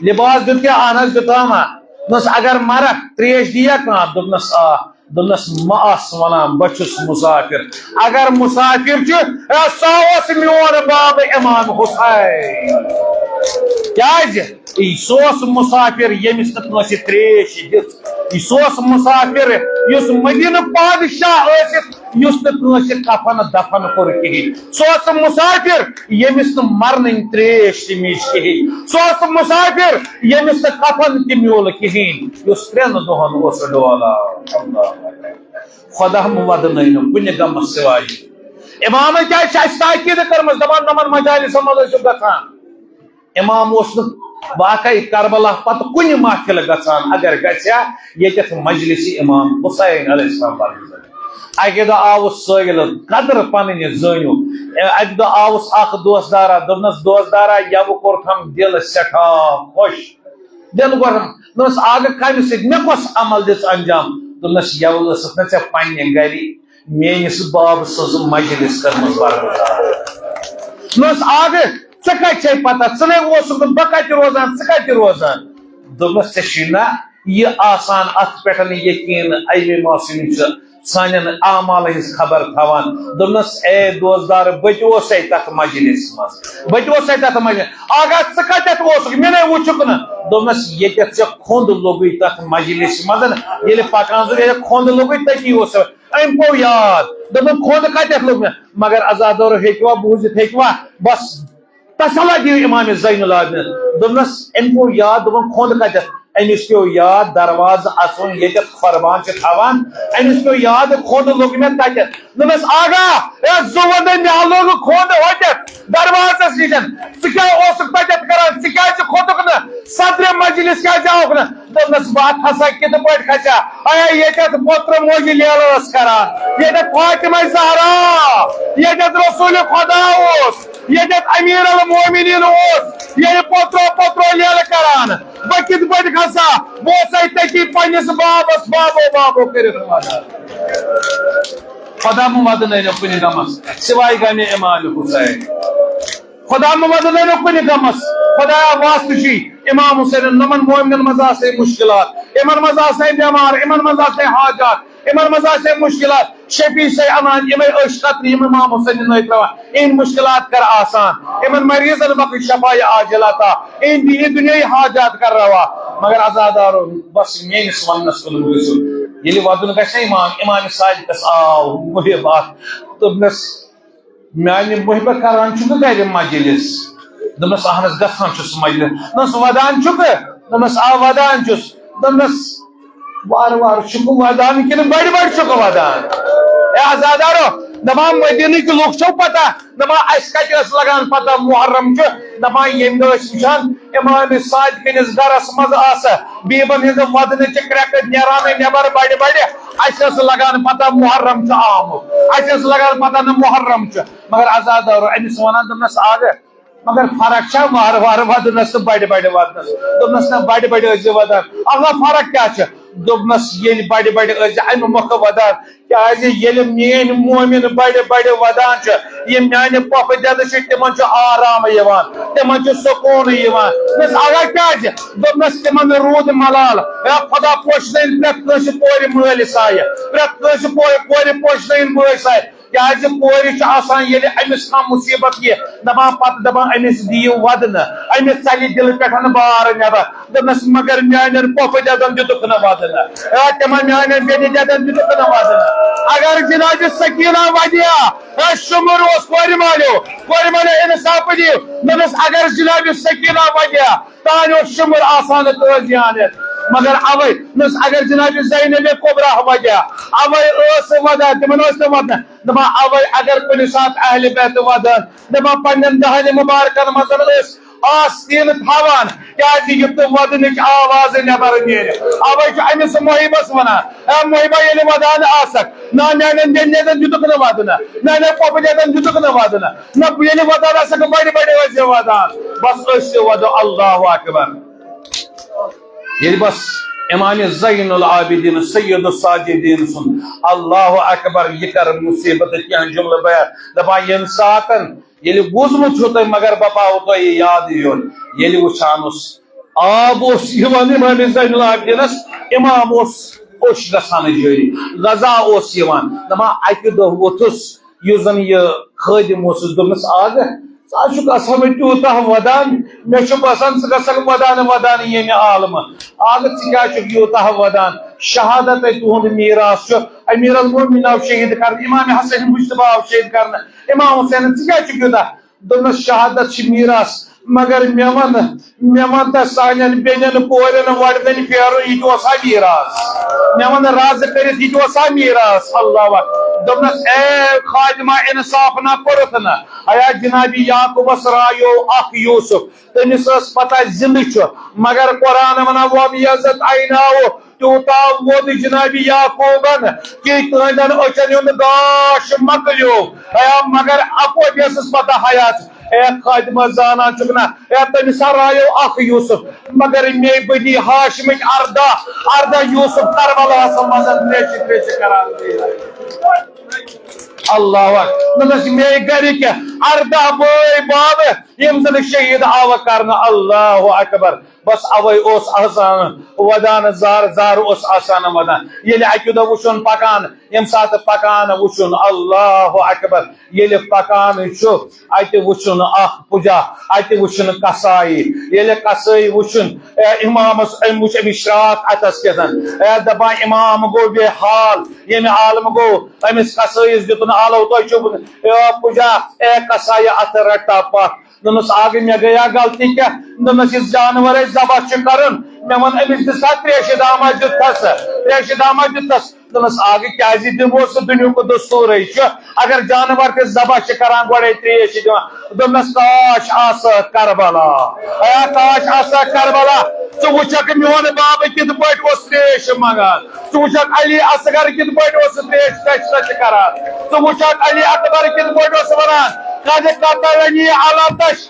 لباس دیا اہنس دتھاما دپنس اگر مرک تریش دیا کھانا دپنس آ دپنس مس ونان بچس مسافر اگر مسافر سا میون باب امام حسین سہ مسافر یمس نس تریش دت سہ مسافر اس مدینہ بادشاہ اس کفن دفن کور کہین سہ مسافر یمس مرن تریش مج کہین سہ مسافر یمس کفن تہ میول کہین اس 3 دہن ڈولا خدا ودن کن غم سوائے امام کیا تاکید کرم دپان نمن مجالسن مز گھان امام واقعی کربلا پتہ کن محفل گھان اگر گھیا یت مجلس امام حسین علیہ السلام اکہ دہ آوس سٲگِل قدر پنن زٲنِو اکہ دہ آوس اخ دوستدارا دپنس دوستدارا یو کورتھم دل سٹھاہ خوش دل کورتھم دپنس آگہ کمہ سۭتۍ مےٚ کۄس عمل دِژ انجام دپنس یو ٲسکھ نہ ژےٚ پننہِ گرِ میٲنِس باب سٕنٛز مجلس کٔرمٕژ برگزار دپنس آگہ ژےٚ کتہِ چھے پتہ ژٕ نے اوسُکھ بہٕ کتہِ روزان ژٕ کتہِ روزان دپنس ژےٚ چھُے نہ یہ آسان ات پٮ۪ٹھ یقین امہِ معصوم سانن اعمال ہز خبر تھوان دمنس اے دوستدار بچو سے تک مجلس مز بچو سے تک مجلس آگا ثقت اوسک میں وچک نا دمنس یہ کھند لوگی تک مجلس مزن یہ پکان ضرور کھند لوگی تکی اس ام کو یاد دمن کھند کتھ لوگ مگر ازادور ہیکوا بوزت ہیکوا بس تسلا دیو امام زین العابدین دمنس ام کو یاد دمن کھند کتھ امس پیو یاد دروازہ اژن یہ قربان تھوان امس پیو یاد کھوند لوگ میں تتھ دمس آگاہ زون مے لوگ کھوند ہوتھ دروازس نش ثہ تتھ کران ثہ کھوتک نا صدر مجلس کیا جاؤک نا دمس بات ہسا کت پہ کھچا اے یہ پوتر موجی لیلس کران یہ فاطمہ زہرا یہ رسول خدا اس یہ امیر المومنین اس یہ پوترو لیل کران بہ کت پہ کھسا بہ تکی پنس بابس بابو کرت خدا مد نو کن غمس سوائے غم امام حسین خدا مد نو کن غمس خدا واسطہ چی امام حسین نمن مومنن مز آسے مشکلات امن مز آسے بیمار امن مز آسے حاجات امن مز آسے مشکلات شفیع سے امان ام عشقت امام حسین نت روان ان مشکلات کر آسان امن مریضن بخش شفا عاجلتا ان دنیا حاجات کر روا مگر آزادارو بس میس ونس کن گسو یل ودن گھس امام صادقس آو محبات دپنس میانہ محبت کران چھ گھر مجلس دپنس اہنس گھان چھس مجلس دپنس ودان چھک دپنس آ ودان چھس دپنس وار وار چھک ودان کن بڑ بڑ چھک ودان اے آزادارو دپان مدینہ کے لوگ چھو پتہ دپان اس کتس لگان پتہ محرم دپان یم دہ وچان امام صادقس گرس مز آس بیبن ہز ودن کرک نیران نبر بڑ بڑ اس لگان پتہ محرم آمت اس لگان پتہ نا محرم مگر آزادارو امس ونان دپنس آگ مگر فرق چھا وار وار ودنس تو بڑ بڑ ودنس دپنس نا بڑ بڑ ٲسۍ زِ ودان اللہ فرق کیا چھ دپنس یل بڑ بڑ ٲسۍ امہ مۄکھٕ ودان کیازِ ییٚلہِ میٲنۍ مومن بڑ بڑ ودان چھ یم میانہ پۄپھ دٮ۪دٕ چھ تمن چھ آرام یوان تمن چھ سکون یوان دپنس آگاہ کیازِ دپنس تمن روٗد ملال خدا پوشنٲیِن پرٛٮ۪تھ کٲنٛسہِ کورِ مٲلۍ سایہِ پرٛٮ۪تھ کٲنٛسہِ کورِ پوشنٲیِن بٲے سایہِ کیازِ کورِ چھ آسان ییٚلہِ أمِس کانٛہہ مصیبت یی دپان پتہٕ دپان أمِس دِیِو ودنہٕ أمِس ژلہِ دلہٕ پٮ۪ٹھ بار نیبر دپنس مگر میانٮ۪ن پۄپھٕ دٮ۪دن دِتُکھ نہٕ ودنہٕ تمن میانٮ۪ن بیٚنہِ دٮ۪دن دِتُکھ نہٕ ودنہٕ اگر جناب سکینہ ودیا شمر اس کورِ مالیو انصاف دیو دپنس اگر جناب سکینہ ودیا تانیو شمر آسان تٲزیانت مگر اوے نس اگر جناب زینب کبرا ودیا اوے اس ودا تمن اس ودن دپان اوے اگر کُنہِ ساتہٕ اہل بیت ودن دپان پننٮ۪ن دہن مبارکن منٛز ٲسۍ آستین تھاوان کیازِ یُتھ ودنٕچ آواز نٮ۪بر نیرِ اوے چھُ أمِس محبس ونان محبہ ییٚلہِ ودان آسکھ نہ میانٮ۪ن بیٚنٮ۪ن دِتُکھ نہٕ ودنہٕ نہ میانٮ۪ن پۄپھٕ دٮ۪دن دِتُکھ نہٕ ودنہٕ نہ ییٚلہِ ودان آسکھ بڑِ بڑِ ٲسۍ ودان بس ٲسۍ ودو اللہ اکبر ییٚلہِ بس امام زین العابدین سید الساجدین سن اللہ اکبر یہ کر مصیبت کیا جملہ بیان دپان یم ساتن ییٚلہِ بوٗزمُت چھُو تۄہہِ مگر بہٕ پاوو تۄہہِ یاد یور ییٚلہِ وٕچھان اوس آب اوس یِوان امام زین العابدینس امام اوس اوٚش گژھان جٲری غذا اوس یِوان دپان اکہِ دۄہ ووٚتھُس یُس زن یہِ خٲدِم اوسُس دوٚپنس آگہٕ ژٕ حظ چھُکھ آسان وۄنۍ تیوٗتاہ ودان مےٚ چھُ باسان ژٕ گژھکھ ودان ییٚمہِ عالمہٕ آگہٕ ژٕ کیٛازِ چھُکھ یوٗتاہ ودان شہادت تُہُنٛد میٖراث چھُ امیر المومنین آو شہید کرنہٕ امام حسن مجتبیٰ آو شہید کرنہٕ امام حسین ژٕ کیٛازِ چھُکھ یوٗتاہ دوٚپنس شہادت چھِ میٖراث مگر مےٚ وَن تہٕ سانٮ۪ن بیٚنٮ۪ن کورٮ۪ن وۄڑنٮ۪ن پھیرُن یہِ تہِ اوسا میٖراث مےٚ وَن رازٕ کٔرِتھ یہِ تہِ اوسا میٖراث اللہ دوٚپنس اے خادمہ انصاف نہ کوٚرُتھ نہ ایا جناب یعقوبس رایو اکھ یوسف تٔمِس ٲس پتہ زِندٕ چھُ مگر قرآن ونان وَبِیَضَّتْ عَیْنَاهُ تیوٗتاہ ووت جناب یعقوبن کہ تہنٛدٮ۪ن أچھن ہُنٛد گاش مۄکلیو مگر اپوت ٲسٕس پتہ حیات اے خادمہ زانان چھُکھ نا اے تٔمِس رایو اکھ یوسف مگر مے بنی ہاشمٕکۍ اردہ یوسف کربلاہس منٛز تریٚچھِ کران اللہ دپنس مے گرِکۍ اردہ بٲے باب یم زن شہید آو کرنا اللہ اکبر بس اوے اوس آسان ودان زار زار اوس آسان ودان یل اکہ دہ وچھن پکان یم سات پکان وچھن اللہ اکبر یل پکان ات وچھن اخ پجا ات وچھن کسائی یل کسائی وچھن امامس وچھ امس شراک اتس کتن دپان امام گو بے حال یم عالم گو امس کسائیس دتن آلو تہ پجا اے کسائی ات رٹا پتھ دنس آگے مے گیا غلطی کیا دنس اس جانور ذبح کرن مے ون امس دسا تریش دامہ دتس تریش دامہ دتس دنس آگے کیا دمو سہ دنیا کو دستور اگر جانور تہ ذبح کران گوڑے تریش دان دنس کاش آس کربلا ایا کاش آس کربلا ژٕ وٕچھکھ میون باب کِتھ پٲٹھۍ اوس تریش منگان ژٕ وٕچھکھ علی اصغر کِتھ پٲٹھۍ اوس تریش ٹچ کران ژٕ وٕچھکھ علی اکبر کِتھ پٲٹھۍ اوس ونان قد قتلنی علتش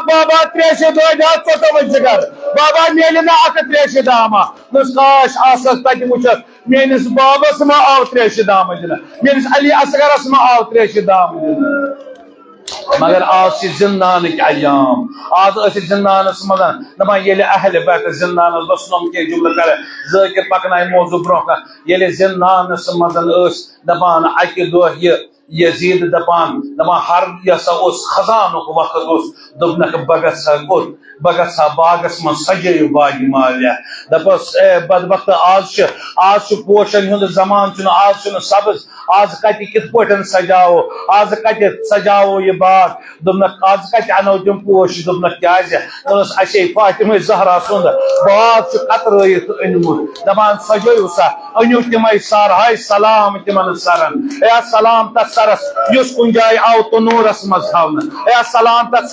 بابا تریش دۄدِ ہتھ ژوٚٹوُن جگر بابا میلہِ نہٕ اکھ تریش دامہ دس کاش آسس تتہِ وٕچھتھ میٲنِس بابس ما آو تریش دامہ دِنہٕ میٲنِس علی اصغرس ما آو تریش دامہ دِنہٕ مگر آج زندان ایام آج زندانس مزان دپان یل اہل بیت زندانس بسنم کی جملہ کر ذاکر پکنائے موضوع برہ یل زندانس مزان دپان اکہ دہ یہ یزید دپان ہر یسا اس خزان وقت اس دپنک بگسا گوت بگسا باغس من سجیو باغ مالیہ دپس اے بدبخت آج پوشن ہند زمان چھ آج سبز آج کت کت پٹن سجاو آج کت سجاو یہ باغ دپنک آج کت انو تم پوش دپنک کیاز دپس اچھے فاطمہ زہرا سند باغ قطرائت انمت دپان سجیو سا انو تمے سار ہائے سلام تمن سرن اے سلام تس سرس یس کن جائے آو تو نورس مز تھاون اے سلام تس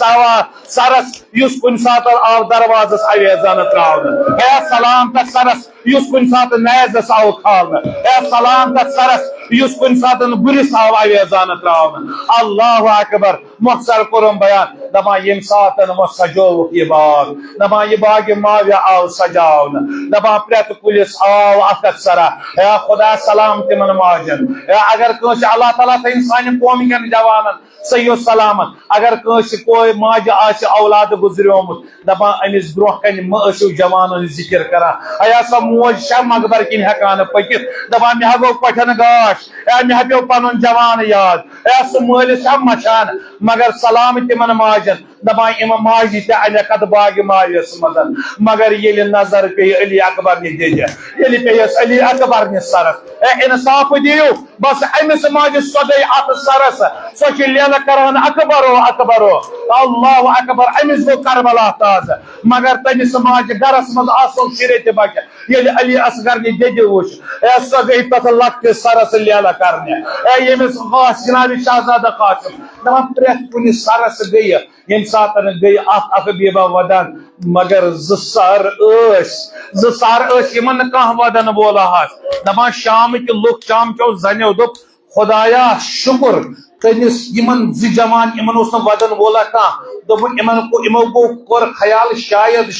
سرس یس کن سات آو دروازس اویزان تراؤن اے سلام تس سرس یس کن سات نیزس آو کھالن اے سلام تس سرس یس کن سات برس آو اویزان تراؤن اللہ اکبر مختصر کرم بیان دپان یم سات سجوک یہ باغ دپان یہ باغ ماویہ آو سجاؤن دپان پریت کلس آو اکھ سرا اے خدا سلام تمن ماجن اے اگر کنس اللہ تعالیٰ تھین سان قوم کن جوانن صحیح سلامت اگر کنس کوئی ماجہ آس اولاد گزریومت دپان امس برہ کن مشو جوانن ذکر کران ایا سا موج شاہ مقبر کن ہیکان پکت دپان مے ہگو پٹھن گاش اے مے ہپیو پنن جوان یاد اے سہ مالس شاہ مچھان مگر سلام تمن ماجن دپان ام ماجہ تہ انہ کت باغ مالس مزن مگر یل نظر پی علی اکبر نہ دج یل پیس علی اکبر نہ سرس اے انصاف دیو بس امس ماجہ سدے ات سرس سو لیل کران اکبرو اکبرو اللہ اکبر امس گو کربلا تاز مگر تمس ماجہ گرس مز آسو شریت بچہ یل علی اصغر نہ دج وچ اے سو گئی تت لکٹ سرس لیل کرنے اے یمس خاص جناب شہزادہ قاسم دپان پریت کن سرس گئی یم سات گئی اخ بیبا ودان مگر زسار یمن کان ودن وولا دپان شام کہ لک شام چو زنیو دپ خدایا شکر تمس یمن جوان یمن اس ودن وولا کان دپن یمو کور خیال شاید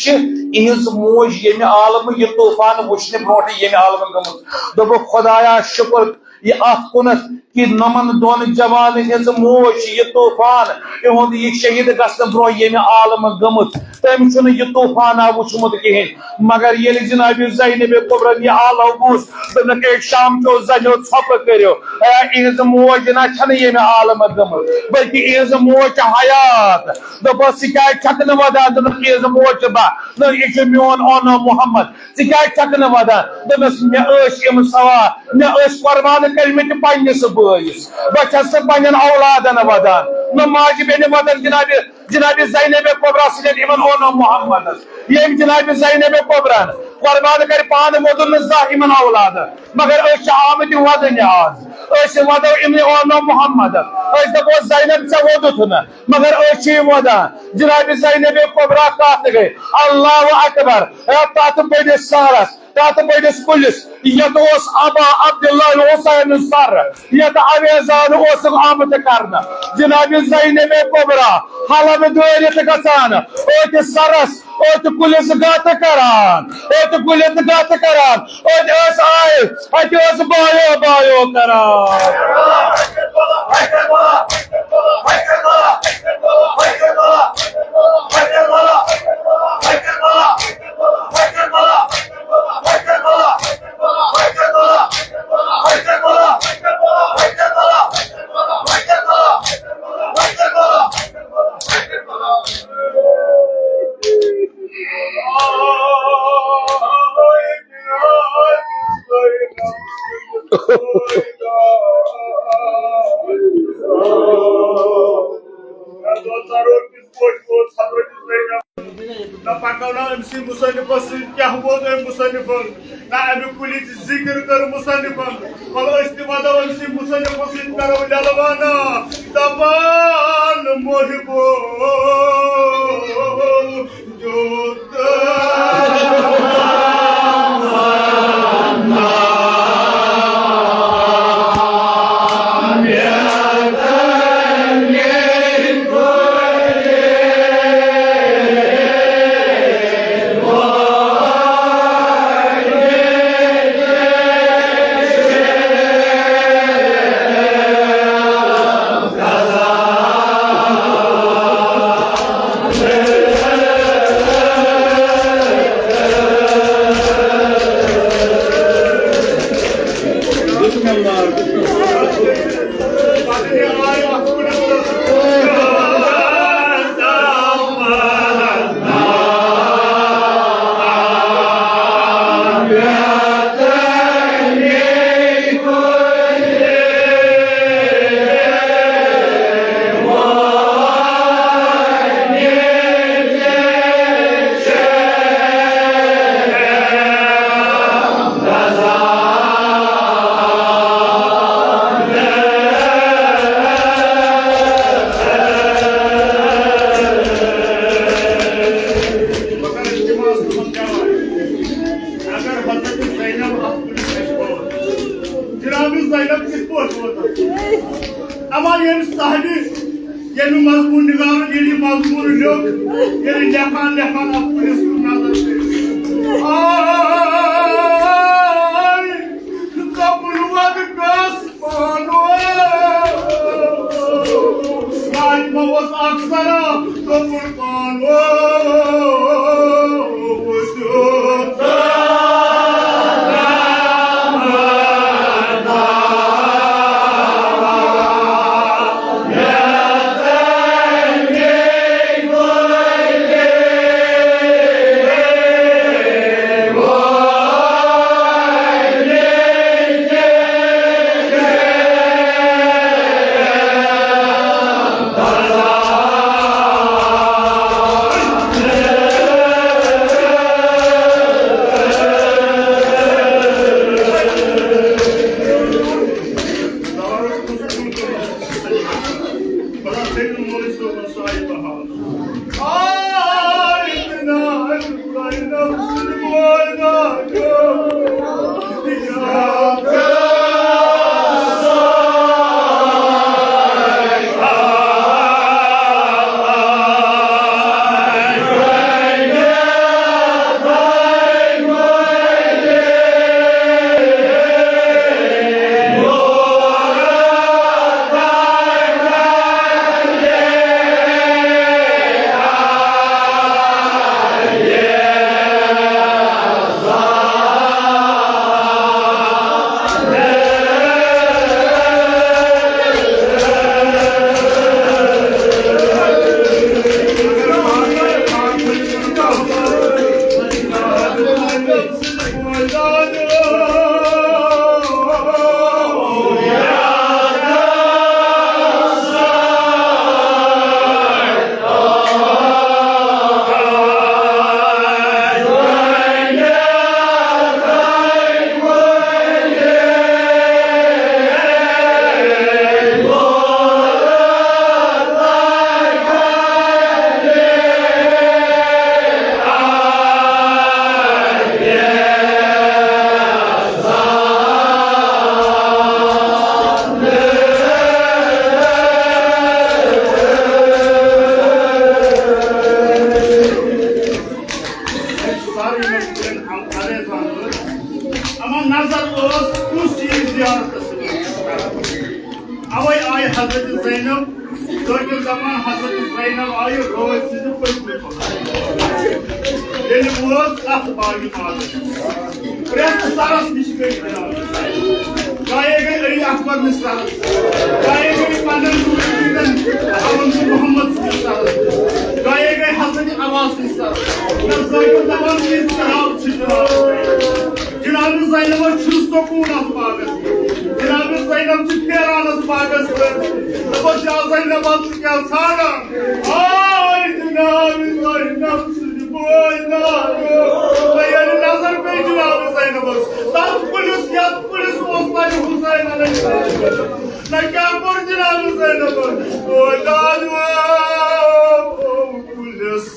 اہز موج یم عالم یہ طوفان وچھنے برونٹھ یم عالم گمت دپ خدایا شکر یہ ات کنت کہ نمن دون جوان ہز موج یہ طوفان اہد یہ شہید گھن برو یم عالم گمت تم چھ یہ طوفان وچھمت کہین مگر یل جناب زینب کبرا یہ آلو گوس دپنک شام چو زنیو ژھوپ کرو اہز موج نہ چھ یم عالم گمت بلکہ اہز موج حیات دپس ثہ چھک ودان دپس اہز موج با یہ میون اونو محمد ثہ چھک ودان دپس مے یم سوال مے قربان کرمت پنس بٲیس بہ چھس پنن اولادن ودان نہ ماجہ بیٚنہِ ودان جناب زینب کبرا سن یمن اونو محمدس یم جناب زینب کبران قربان کر پان مودن زاہ یمن اولاد مگر اس آمت ودن آز ودو امن اونو محمد دپو زینب ژے وودت نا مگر ودان جناب زینب کبرا کت گئی اللہ اکبر تت بڑس سارس تت بڑس کلس یت ابا عبداللہ حسین سر یت اویزان آمت کرنا جناب زینب کبرا حلم دورت گژھان اوت سرس اوت کلس گت کران اوت کلس گت کران اوت آئے ات بایو بایو کران Na pakaulan MC Musannif'ın yahboda Musannif'ın na abi kulit zikir kar Musannif'ın kalau istimada MC Musannif'ın karo dalwana taban mohibbo jota Ama yeni sahne, yeni mazmun nigarı, yeni mazmun yok, yeni lehan akbili sunnadır. Ay, kapılmadı kasmano, ay babas aksara, kapılmano, vücuda. Ama nazar oğuz bu şiir ziyaretçisi. Avay ay Hazreti Zeynep Dökül zaman Hazreti Zeynep ayı rovasını koymuş. Yeni buğuz at bağlı bağlı. Buraya saras dişmeyi ya. Gaya gaya Ali Akbar misalas. Gaya gaya Pandar Nurullah Avansu Muhammad misalas. Gaya gaya Hazreti Abbas misalas. Nazarın devam misalas çıkıyor. Cenab-ı Zeynep'e çırız topuğuna bağlı. Cenab-ı Zeynep çıkıyor bağlı. Nabasya Zeynep altık ya sana. Ay Cenab-ı Zeynep sizi boylar. Hayal nazar bey Cenab-ı Zeynep'e. Tam polis Osman Hüseyin Aleyhisselam. Nakabur Cenab-ı Zeynep'e. Boylar polis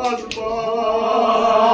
Azman